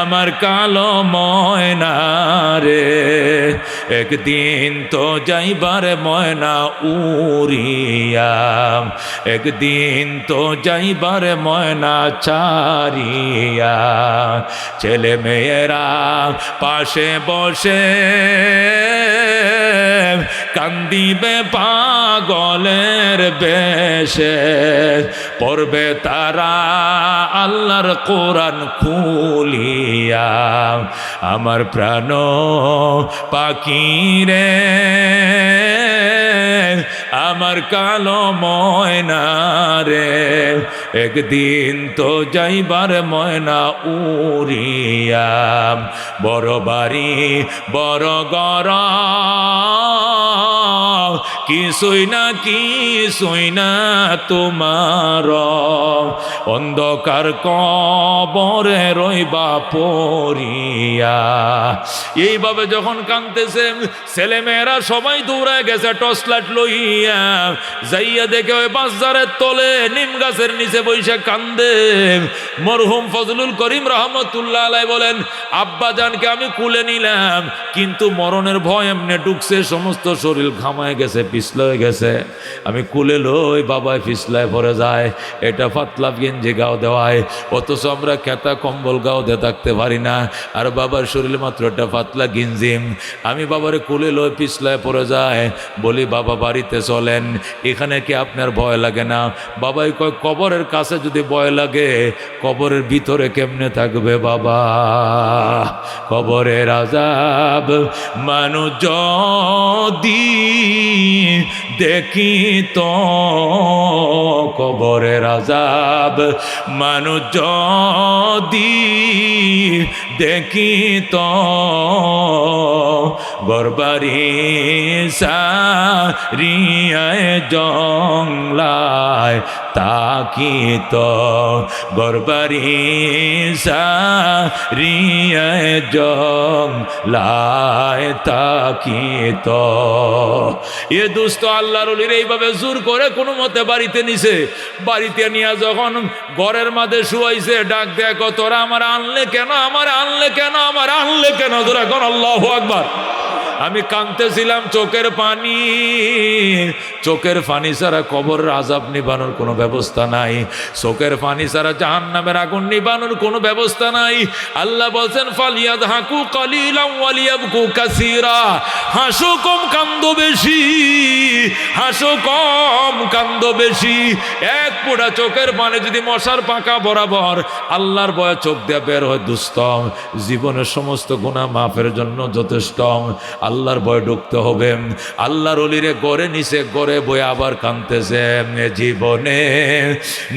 [SPEAKER 1] আমার কালো ময়না রে, একদিন তো যাইবার ময়না উড়িয়া, একদিন তো যাইবার ময়না ছাড়িয়া। ছেলে মেয়েরা পাশে বসে কান্দিবে পাগলের বেশে, পড়বে তারা আল্লাহর কোরআন খুলিয়া। আমার প্রাণ পাখি রে, আমার কালো ময়না রে, একদিন তো যাইবার ময়না উড়িয়া। বড় বাড়ি বড় ঘর, কিছুই না তোমার, অন্ধকার কবরে রইবা পড়িয়া। এইভাবে যখন কাঁদতেছে, ছেলে মেয়েরা সবাই দৌড়ে গেছে টর্চ লাইট লইয়া। যাইয়া দেখে ওই বাজারের তলে নিম গাছের নিচে বৈশা কান্দে। মরহুম ফজলুল করিম রহমতুল্লাহ আলাইহি বলেন, আব্বা জানকে আমি কুলে নিলাম, কিন্তু মরণের ভয় এমনি ঢুকছে, সমস্ত শরীর ঘামায় গেছে, পিছলে হয়ে গেছে। আমি কুলে লই, বাবায় পিছলায় পড়ে যায়। এটা পাতলা গেঞ্জি গাও দেওয়ায়, অথচ আমরা খেতা কম্বল গাও দিয়ে থাকতে পারি না। আর বাবার শরীরে মাত্র একটা পাতলা গেঞ্জিম। আমি বাবারে কুলে লই, পিছলায় পড়ে যায়। বলি বাবা বাড়িতে চলেন, এখানে কি আপনার ভয় লাগে না? বাবাই কয় কবরের কাছে যদি ভয় লাগে, কবরের ভিতরে কেমনে থাকবে বাবা? কবরের আযাব মানুষ যদি দেখিত, কবরের আযাব মানুষ যদি দেখিত, গরবারি সারিয়ায় জংলায় তাকিত, গরবারি সারিয়ায় জংলায় তাকিত। এ দোস্ত আল্লাহর ওলির এইভাবে জোর করে কোনো মতে বাড়িতে নিছে, বাড়িতে নিয়ে যখন ঘরের মাঝে শুয়াইছে, ডাক দেয়, তোরা আমার আনলে কেন, আমার আনলে কেন, আমার আনলে কেন? তোরা কোন আল্লাহু আকবার। আমি কাঁদতেছিলাম, চোখের পানি, চোখের পানি ছাড়া কবরের আযাব নিবানোর কোনো ব্যবস্থা নাই, চোখের পানি ছাড়া জাহান্নামের আগুন নিবানোর কোনো ব্যবস্থা নাই। আল্লাহ বলছেন ফালিয়াদহাকু কালিলাম ওয়ালিয়াবকু কাসীরা, হাসো কম কান্দো বেশি, হাসো কম কান্দো বেশি। এক ফোঁটা চোখের পানি যদি মশার পাকা বরাবর আল্লাহর ভয়ে চোখ দিয়ে বের হয় দোস্ত, জীবনের সমস্ত গুনাহ মাফের জন্য যথেষ্ট। আল্লাহর ভয় ঢুকতে হবে। আল্লাহর ওলিরে গড়ে নিচে গড়ে বয়ে আবার কাঁদতেছে, জীবনে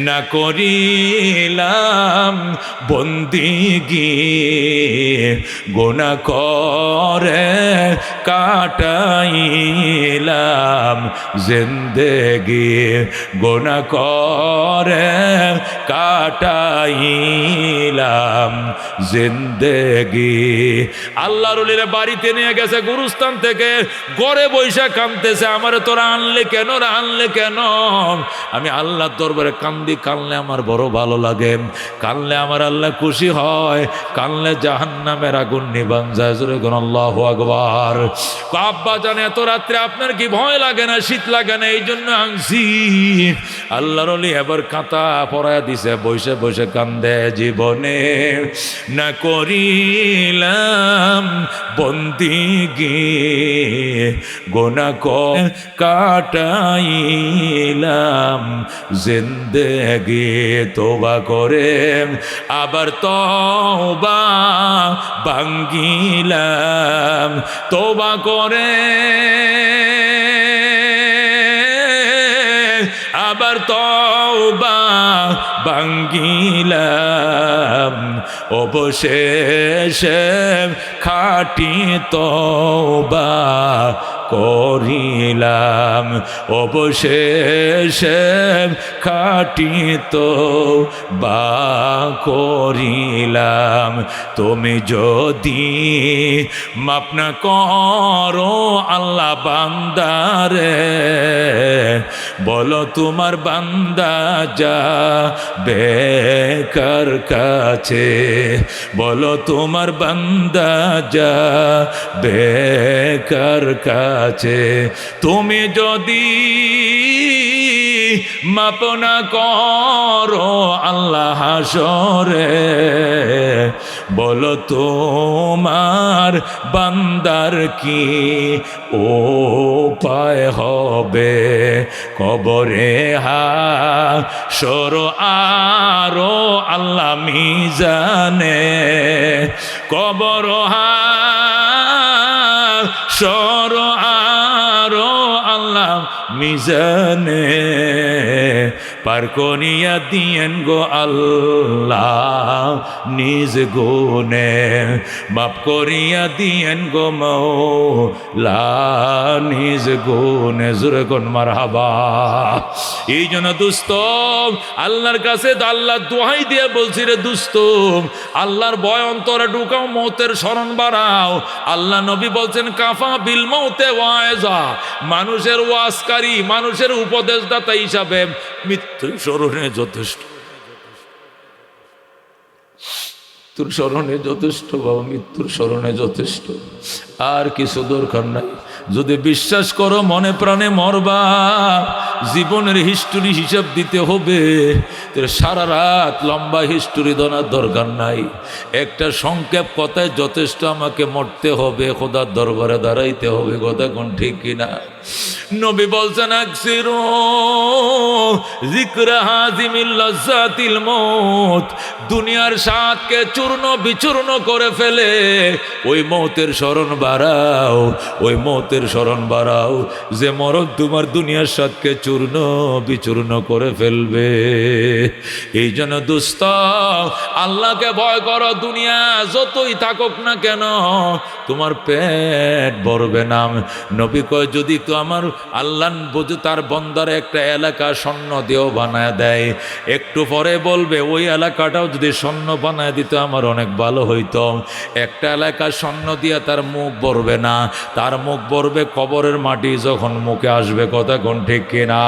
[SPEAKER 1] না করিলাম বন্দিগি, গুনাহ করে কাটাইলাম জিন্দেগি, গুনাহ করে কাটাইলাম জিন্দেগি। আল্লাহর ওলিরে বাড়িতে নিয়ে গেছে গুরুস্থান থেকে, গড়ে বৈশা কাঁদতেছে, আমারে তোরা আনলে কেন, আনলে কেন? আমি আল্লাহর দরবারে কান্দি, কানলে আমার বড় ভালো লাগে, কানলে আমার আল্লাহ খুশি হয়, কানলে জাহান্নামের আগুন নিবান যায়। জোরে কোন আল্লাহু আকবার। আব্বা জানে এত রাত্রে আপনার কি ভয় লাগে না, শীত লাগে না? এই জন্য আনছি। আল্লাহর ওলি এবার কাঁথা পরায়া দিছে, বসে বসে কান্দে, জীবনে না করিলাম বন্দিগি, গুনাহ করে কাটাইলাম জিন্দেগি, তোবা করে আবার তওবা ভাঙ্গিলাম, তোবা করে আবার তওবা ভাঙ্গিলাম, অবশেষে খাঁটি তওবা করিলাম, অবশেষে খাঁটি তওবা করিলাম। তুমি যদি মাফ না করো আল্লাহ বান্দারে, বলো তোমার বান্দা যাবে কার কাছে, বলো তোমার বান্দা যাবে কার কাছে। তুমি যদি মাপ না করো আল্লাহ হাসরে, বলো তোমার বান্দার কি উপায় হবে? কবরে হাসর আরো আল্লাহ মিজানে, কবর হাসর আরো আল্লাহ মিজানে, পার করিয়া দিয়েন গো আল্লাহ নিজ গুণে, মাফ করিয়া দিয়েন গো মওলা নিজ গুণে। জোরে কোন মারহাবা। এই জন্য দোস্ত আল্লাহর কাছে আল্লাহ দোহাই দিয়ে বলছি, রে দোস্ত আল্লাহর ভয় অন্তরে ঢুকাও, মৌতের স্মরণ বাড়াও। আল্লাহ নবী বলছেন কাফা বিল মৌতে ওয়াইজা, মানুষের ওয়াজকারী, মানুষের উপদেশদাতা হিসাবে মৃত্যুর স্মরণে যথেষ্ট, মৃত্যুর স্মরণে যথেষ্ট বাবা, মৃত্যুর স্মরণে যথেষ্ট, আর কিছু দরকার নাই। যদি বিশ্বাস করো মনে প্রাণে মরবা, জীবনের হিস্টোরি হিসাব দিতে হবে, সারা রাত লম্বা হিস্টোরি দেওয়ার দরকার নাই। একটা সংক্ষেপ কথায় যথেষ্ট, আমাকে মরতে হবে, খোদার দরবারে দাঁড়াইতে হবে। কথা কোন ঠিক কিনা? নবী বলছেন আকসিরু যিকরা হাযিমিল লাজ্জাতিল মউত, দুনিয়ার স্বাদকে চূর্ণ বিচূর্ণ করে ফেলে ওই মৌতের স্মরণ বাড়াও, ওই মৌতের স্মরণ বাড়াও যে মরণ তোমার দুনিয়ার স্বাদকে চূর্ণ বিচূর্ণ করে ফেলবে। এই জন্য দোস্ত আল্লাহকে ভয় করো, দুনিয়া যতই থাকুক না কেন তোমার পেট ভরবে না। নবী কয় যদি তো আমার আল্লাহ বুঝে তার বন্দার একটা এলাকা স্বর্ণ দিয়েও বানায় দেয়, একটু পরে বলবে ওই এলাকাটাও যদি স্বর্ণ বানায় দিত আমার অনেক ভালো হইতো। একটা এলাকা স্বর্ণ দিয়ে তার মুখ ভরবে না, তার মুখ ভরবে কবরের মাটি যখন মুখে আসবে। কথা কোন ঠিক কিনা?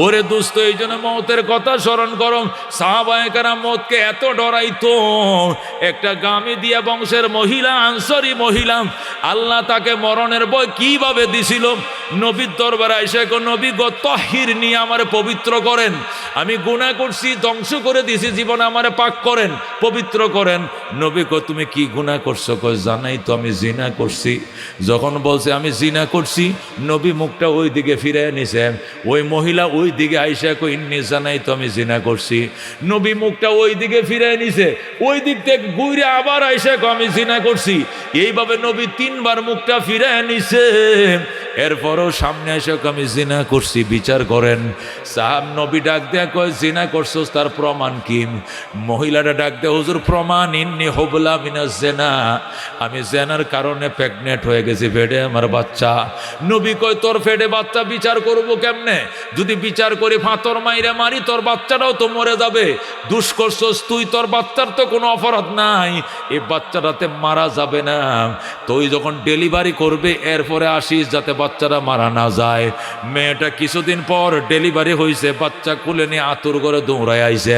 [SPEAKER 1] ওরে দোস্ত এই জন্য মৌতের কথা স্মরণ করো। সাহাবায়ে কেরাম মৌতকে এত ডরাইতো, একটা গামিদিয়া বংশের মহিলা, আনসারী মহিলা, আল্লাহ তাকে মরণের ভয় কিভাবে দিছিল। নবীর দরবারে আইসা কো নবী গো তাহির নিয়ে আমারে পবিত্র করেন, আমি গুনাহ করছি ধ্বংস করে দিছি জীবন, আমারে পাক করেন পবিত্র করেন। নবী কো তুমি কি গুনাহ করছো? কই জানাই তো আমি জিনা করছি। যখন বলছে আমি জিনা করছি, নবী মুখটা ওই দিকে ফিরে নিছেন। ওই মহিলা ওই দিকে আইসা কো ইন্নি জানাই তো আমি জিনা করছি। নবী মুখটা ওই দিকে ফিরে নিছে, ওই দিক থেকে ঘুরে আবার আইসা কো আমি জিনা করছি। এইভাবে নবী তিনবার মুখটা ফিরে নিছে। এরপরও সামনে এসে আমি জিনা করছি, বিচার করেন। সাহাব নবী ডাক দেয়া কয় জিনা করছস, তার প্রমাণ কি? মহিলাটা ডাক দেয়া হুজুর প্রমাণ ইন্নি হুবলা মিনাজ জিনা, আমি জেনার কারণে প্রেগনেন্ট হয়ে গেছি, পেটে আমার বাচ্চা। নবী কয় তোর পেটে বাচ্চা বিচার করব কেমনে? যদি বিচার করি ফাতর মাইরা মারি তোর বাচ্চাটাও তো মরে যাবে। দুষ করছস তুই, তোর বাচ্চার তো কোনো অপরাধ নাই, এই বাচ্চাটাতে মারা যাবে না। তুই যখন ডেলিভারি করবে এরপরে আসিস যাতে বাচ্চারা মারা না যায়। মেয়েটা কিছুদিন পর ডেলিভারি হয়েছে, বাচ্চা কুলে নিয়ে আতুর করে দৌড়ায় আইছে।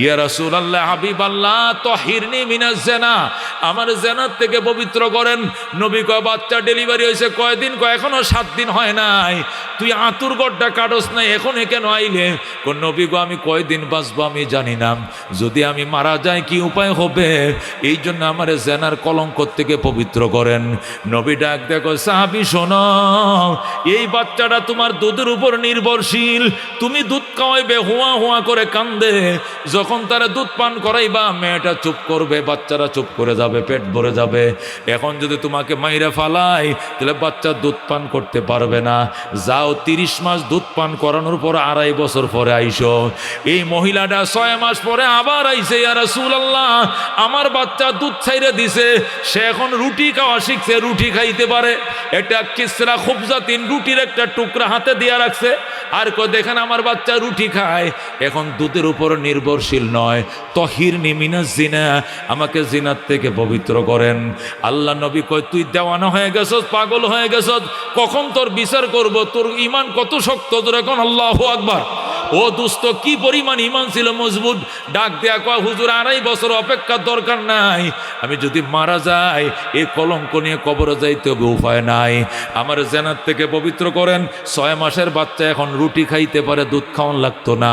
[SPEAKER 1] ইয়া রাসূলুল্লাহ হাবিবাল্লাহ তাহিরনি মিনাজ জিনা, আমার জিনার থেকে পবিত্র করেন। নবী কয় বাচ্চা ডেলিভারি হয়েছে কয়দিন? কয় এখনো 7 দিন হয় নাই, তুই আতুর গড়টা কাটস নাই, এখন কেন আইলে? কোন নবী গো আমি কয়দিন বাঁচবো আমি জানি না, যদি আমি মারা যাই কি উপায় হবে, এই জন্য আমার জিনার কলঙ্ক থেকে পবিত্র করেন। নবী ডাক দেখো সাহাবী শোনো, এই বাচ্চাটা তোমার দুধের উপর নির্ভরশীল, তুমি দুধ খাওয়াইবে, হুয়া হুয়া করে কান্দে, যখন তারা দুধ পান করাইবা মেয়েটা চুপ করবে, বাচ্চারা চুপ করে যাবে, পেট ভরে যাবে। এখন যদি তোমাকে মাইরা ফালাই তাহলে বাচ্চা দুধ পান করতে পারবে না। যাও 30 মাস দুধ পান করানোর পর 2.5 বছর পরে আইসো। এই মহিলাটা 6 মাস পরে আবার আইসে, ইয়া রাসূলুল্লাহ আমার বাচ্চা দুধ ছাইরে দিছে, সে এখন রুটি খাওয়া শিখছে, রুটি খাইতে পারে। একটা কিসরা খুবজা 3 রুটির একটা টুকরা হাতে দিয়া রাখছে, আর কো দেখেন আমার বাচ্চা রুটি খায়, এখন দুধের উপর নির্ভরশীল নয়। তাহিরনি মিনাজ জিনা, আমাকে জিনার থেকে পবিত্র করেন। আল্লাহ নবী কয় তুই দেওয়ানা হয়ে গেছস, পাগল হয়ে গেছস, কখন তোর বিচার করব? তোর ঈমান কত শক্ত, তোর এখন আল্লাহু আকবার। ও দোস্ত কি পরিমাণ ঈমান ছিল মজবুত। ডাক দেয়া কয় হুজুর 2.5 বছর অপেক্ষার দরকার নাই, আমি যদি মারা যাই এই কলঙ্ক নিয়ে কবরে যাইতে হবে, উপায় নাই, আমার জেনার থেকে পবিত্র করেন। 6 মাসের বাচ্চা এখন রুটি খাইতে পারে, দুধ খাওয়ান লাগতো না।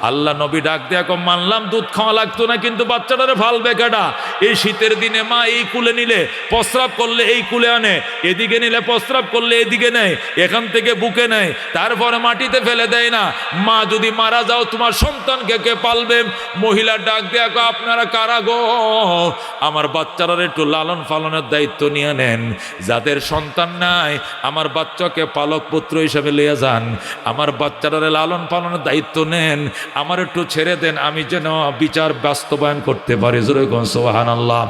[SPEAKER 1] আল্লাহ নবী ডাক দেয়া কয় মানলাম দুধ খাওয়া লাগতো না, কিন্তু বাচ্চাটারে ফালবে কেডা? এই শীতের দিনে মা এই কুলে নিলে প্রস্রাব করলে এই কুলে আনে, এদিকে নিলে প্রস্রাব করলে এদিকে নেয়, এখান থেকে বুকে নেয়, তারপরে মাটিতে ফেলে দেয় না। মা যদি মারা যাও তোমার সন্তানকে কে পালবে? মহিলা ডাক দেয়া কয় আপনারা কারা গো? আমার বাচ্চারা একটু লালন পালনের দায়িত্ব নিয়ে নেন, যাদের সন্তান নাই আমার বাচ্চাকে পালক পুত্র হিসেবে লিয়ে যান, আমার বাচ্চারা লালন পালনের দায়িত্ব নেন, আমার একটু ছেড়ে দেন, আমি যেন বিচার বাস্তবায়ন করতে পারি। জোরে কোন সুবহানাল্লাহ।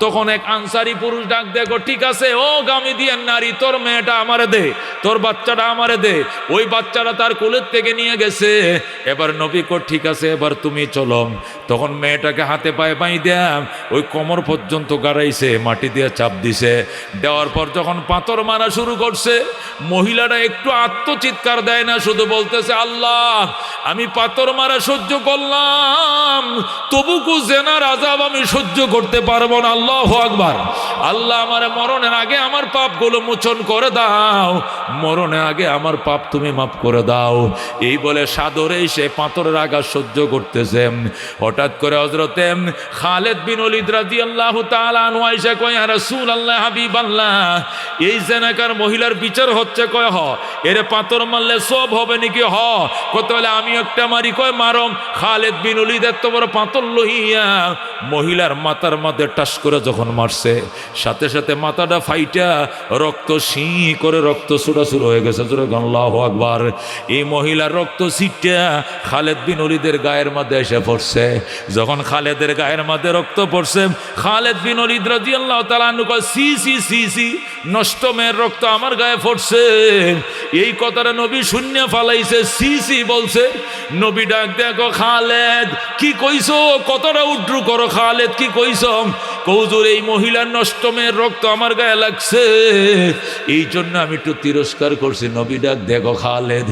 [SPEAKER 1] তখন এক আনসারি পুরুষ ডাক দেখো ঠিক আছে ও গামিদিয়ার নারী, তোর মেয়েটা আমারে দে, তোর বাচ্চাটা আমারে দে। ওই বাচ্চাটা তার কোলের থেকে নিয়ে গেছে। এবার নবী কো ঠিক আছে এবার তুমি চলো। তখন মেয়েটাকে হাতে পায়ে পাই দেয়া ওই কোমর পর্যন্ত গাড়াইছে, মাটি দিয়ে চাপ দিছে, দেওয়ার পর যখন পাথর মারা শুরু করছে মহিলাটা একটু আত্মচিৎকার দেয় না, শুধু বলতেছে আল্লাহ আমি পাথর মারা সহ্য করলাম, তবুকু জেনার আযাব আমি সহ্য করতে পারবো না। আল্লাহু আকবার। আল্লাহ আমার মরণের আগে আমার পাপগুলো মোচন করে দাও, মরণের আগে আমার পাপ তুমি মাফ করে দাও। এই বলে 7 ধরে সে পাথরের আঘাত সহ্য করতেছে। হঠাৎ করে হযরতে খালেদ বিন ওলীদ রাদিয়াল্লাহু তাআলা আনহু আয়েশা কয়, ইয়া রাসূলুল্লাহ, হাবিবাল্লাহ, এই জেনাকার মহিলার বিচার হচ্ছে। কয় হ, এর পাথর মারলে সব হবে নাকি? হ। কত হলে আমি একটা মারি? কয় মারম। খালেদ বিন ওলীদ এত বড় পাথর লইয়া মহিলার মাথার মধ্যে টাস করে যখন মারছে, সাথে সাথে মাথাটা ফাইটা রক্ত শি করে রক্ত ছোটা শুরু হয়ে গেছে। আল্লাহু আকবার। এই মহিলার রক্ত ছিটা খালেদ বিন ওলীদের গায়ের মধ্যে এসে পড়ছে। যখন খালেদের গায়ের মধ্যে রক্ত পড়ছে, খালেদ বিন ওলীদ রাদিয়াল্লাহু তাআলা আনহু কয়, সি সি সি সি, নষ্ট মেয়ের রক্ত আমার গায়ে পড়ছে। এই কথাটা নবী শূন্য ফালাইছে, সি সি বলছে। নবী ডাক দেখো, খালেদ কি কইছো? কতটা উড্রু করো। খালেদ কি কইছ? কৌজুর, এই মহিলার নষ্ট মেয়ের রক্ত আমার গায়ে লাগছে, এই জন্য আমি একটু তিরস্কার করছি। নবী ডাক দেখো, খালেদ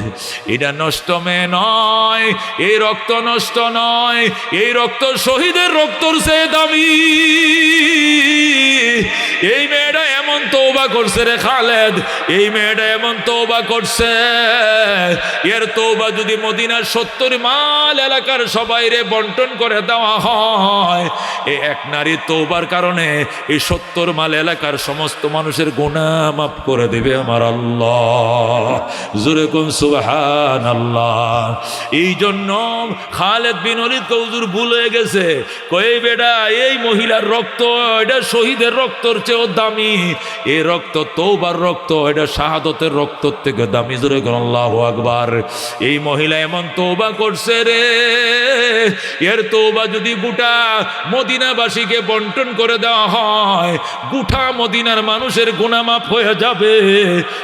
[SPEAKER 1] এটা নষ্ট মেয়ে নয়, এই রক্ত নষ্ট নয়, এই রক্ত শহীদের রক্তর চেয়ে দামি। এই মেয়েটা এমন তওবা করছে রে খালেদ, এই মেয়েটা এমন তওবা করছে, এর তওবা যদি মদিনার 70 মাইল এলাকার সবাইরে বন্টন করে দেওয়া হয়, এই এক নারীর তওবার কারণে এই 70 মাইল এলাকার সমস্ত মানুষের গুনাহ মাফ করে দেবে আমার আল্লাহ। জোরে কোন সুবহানাল্লাহ। এই জন্য খালেদ বিন ওলীদ হুজুর ভুল হয়ে গেছে। কই বেটা, এই মহিলার রক্ত এটা শহীদের রক্তর চেয়েও দামি, এই রক্ত তওবার রক্ত, এটা শাহাদতের রক্তর থেকে দামি। জোরে কোন আল্লাহু আকবার। এই মহিলা এমন তওবা করছে রে, এর তওবা যদি গোটা মদিনাবাসীকে বন্টন করে দেওয়া হয়, গোটা মদিনার মানুষের গুনাহ মাফ হয়ে যাবে।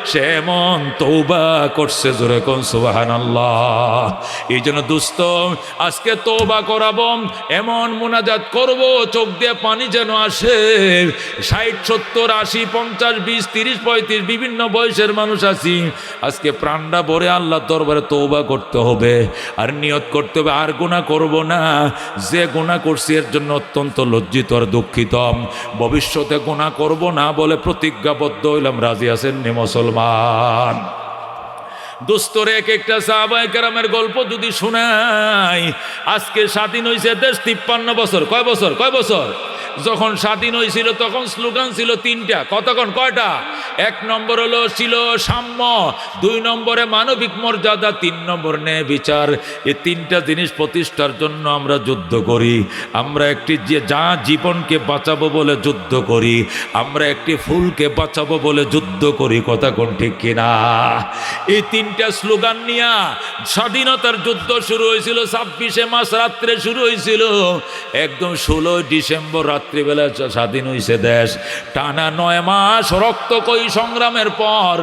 [SPEAKER 1] সে এমন তওবা করছে। জোরে কোন সুবহানাল্লাহ। এই জন্য দোস্ত, আজকে তওবা করাবো, এমন মুনাজাত করব চোখ দিয়ে পানি যেন আসে। 60, 70, 80, 50, 20, 30, 35 বিভিন্ন বয়সের মানুষ আছি। আজকে প্রাণটা ভরে আল্লাহর দরবারে তওবা করতে হবে, আর নিয়ত করতে হবে আর গুনাহ করব না। যে গুনাহ করছি এর জন্য অত্যন্ত লজ্জিত আর দুঃখিত। ভবিষ্যতে গুনাহ করব না বলে প্রতিজ্ঞাবদ্ধ হইলাম। রাজি আছেন নি মুসলমান? দোস্তরে এক একটা সাহাবায়ে কেরামের গল্প যদি শোনাই, আজকে স্বাধীন হয়েছে দেশ 53 বছর। কয় বছর? কয় বছর? যখন স্বাধীন হয়েছিল তখন স্লোগান ছিল 3টা। কতক্ষণ? কয়টা? 1 নম্বর হলো ছিল সাম্য, 2 নম্বরে মানবিক মর্যাদা, 3 নম্বর ন্যায় বিচার। এই 3টা জিনিস প্রতিষ্ঠার জন্য আমরা যুদ্ধ করি। আমরা একটি যা জীবনকে বাঁচাবো বলে যুদ্ধ করি, আমরা একটি ফুলকে বাঁচাবো বলে যুদ্ধ করি। কথা কোন ঠিক কিনা? এই 3টা স্লোগান নিয়ে স্বাধীনতার যুদ্ধ শুরু হয়েছিল। 26শে মার্চ রাত্রে শুরু হয়েছিল, একদম 16 ডিসেম্বর রাত্রিবেলা স্বাধীন হয়েছে দেশ। টানা 9 মাস রক্তকয়ী সংগ্রামের পর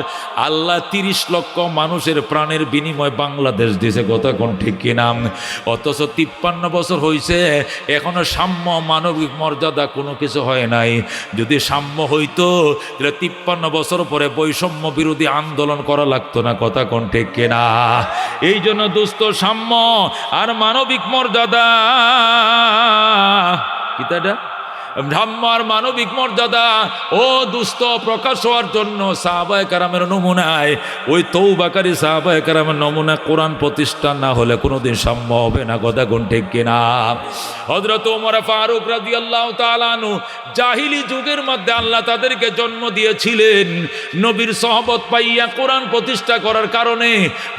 [SPEAKER 1] আল্লাহ 30 লক্ষ মানুষের প্রাণের বিনিময় বাংলাদেশ দিয়েছে। কথা কোন ঠিক কিনা? অথচ 53 বছর হয়েছে, এখনো সাম্য মানবিক মর্যাদা কোনো কিছু হয় নাই। যদি সাম্য হইতো তাহলে 53 বছর পরে বৈষম্য বিরোধী আন্দোলন করা লাগতো না। কথা কোন ঠিক কিনা? এই জন্য দোস্ত, সাম্য আর মানবিক মর্যাদা, কিতাটা সাম্য আর মানবিক মর্যাদা ও দুস্থ প্রকাশ হওয়ার জন্য সাহাবায়ে কেরামের নমুনায়, ওই তওবাকারী সাহাবায়ে কেরামের নমুনা কোরআন প্রতিষ্ঠা না হলে কোনোদিন সাম্য হবে না। কথা কোন ঠিক কিনা? হযরত ওমর ফারুক রাদিয়াল্লাহু তাআলা আনহু জাহিলি যুগের মধ্যে আল্লাহ তাদেরকে জন্ম দিয়েছিলেন। নবীর সহবত পাইয়া কোরআন প্রতিষ্ঠা করার কারণে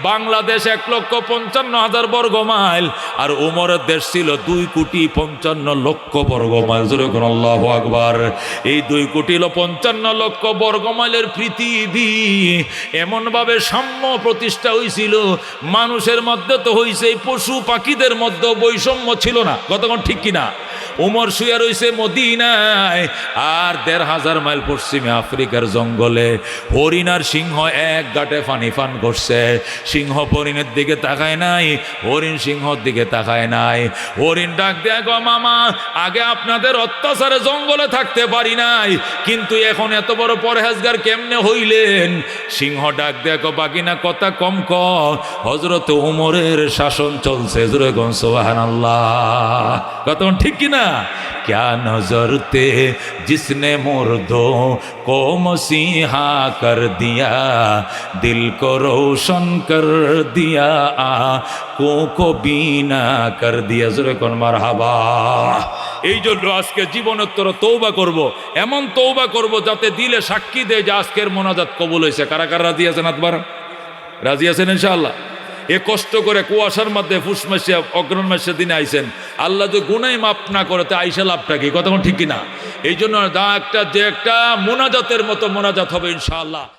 [SPEAKER 1] বাংলাদেশ 1,55,000 বর্গ মাইল, আর ওমরের দেশ ছিল 2,55,00,000 বর্গ মাইল। আল্লাহু আকবার। এই 2,55,00,000 বর্গ মাইলের পৃথিবী এমনভাবে সাম্য প্রতিষ্ঠা হয়েছিল, মানুষের মধ্যে তো হয়েছে, পশু পাখিদের মধ্যে বৈষম্য ছিল না। কতক্ষণ ঠিক কিনা? ওমর শুয়ে রয়েছে মদিনায়, আর 1,500 মাইল পশ্চিমে আফ্রিকার জঙ্গলে হরিণ আর সিংহ এক গাঁটে পানি পান করছে। সিংহ হরিণের দিকে তাকায় নাই, হরিণ সিংহর দিকে তাকায় নাই। হরিণ ডাক দেয়, গো মামা, আগে আপনাদের অত্যাচারে জঙ্গলে থাকতে পারি নাই, কিন্তু এখন এত বড় পরহেজগার কেমনে হইলেন? সিংহ ডাক দেয়, গো বাগিনা কথা কম ক, হযরত ওমরের শাসন চলছে। সুবহানাল্লাহ। কতক্ষণ ঠিক কিনা? না क्या नजर थे जिसने मुर्दों को मसीहा कर दिया दिल को रोशन कर दिया आँखों को बीना कर दिया জোরে কোন মারহাবা। এই জন্য আজকে জীবনোত্তর তওবা করব, এমন তওবা করব যাতে দিলে সাক্ষী দেয় যে আজকের মোনাজাত কবুল হয়েছে। কারা কারা রাজি আছেন? আতবার রাজি আছেন ইনশাআল্লাহ? এ কষ্ট করে কুয়াশার মধ্যে ফুস মাসে অগ্রহণ মাসে দিনে আইছেন, আল্লাহ যদি গুনাই মাফ না করে তো আইসা লাভটা কি? কথা ঠিক কিনা? এই জন্য একটা যে একটা মোনাজাতের মতো মোনাজাত হবে ইনশাআল্লাহ।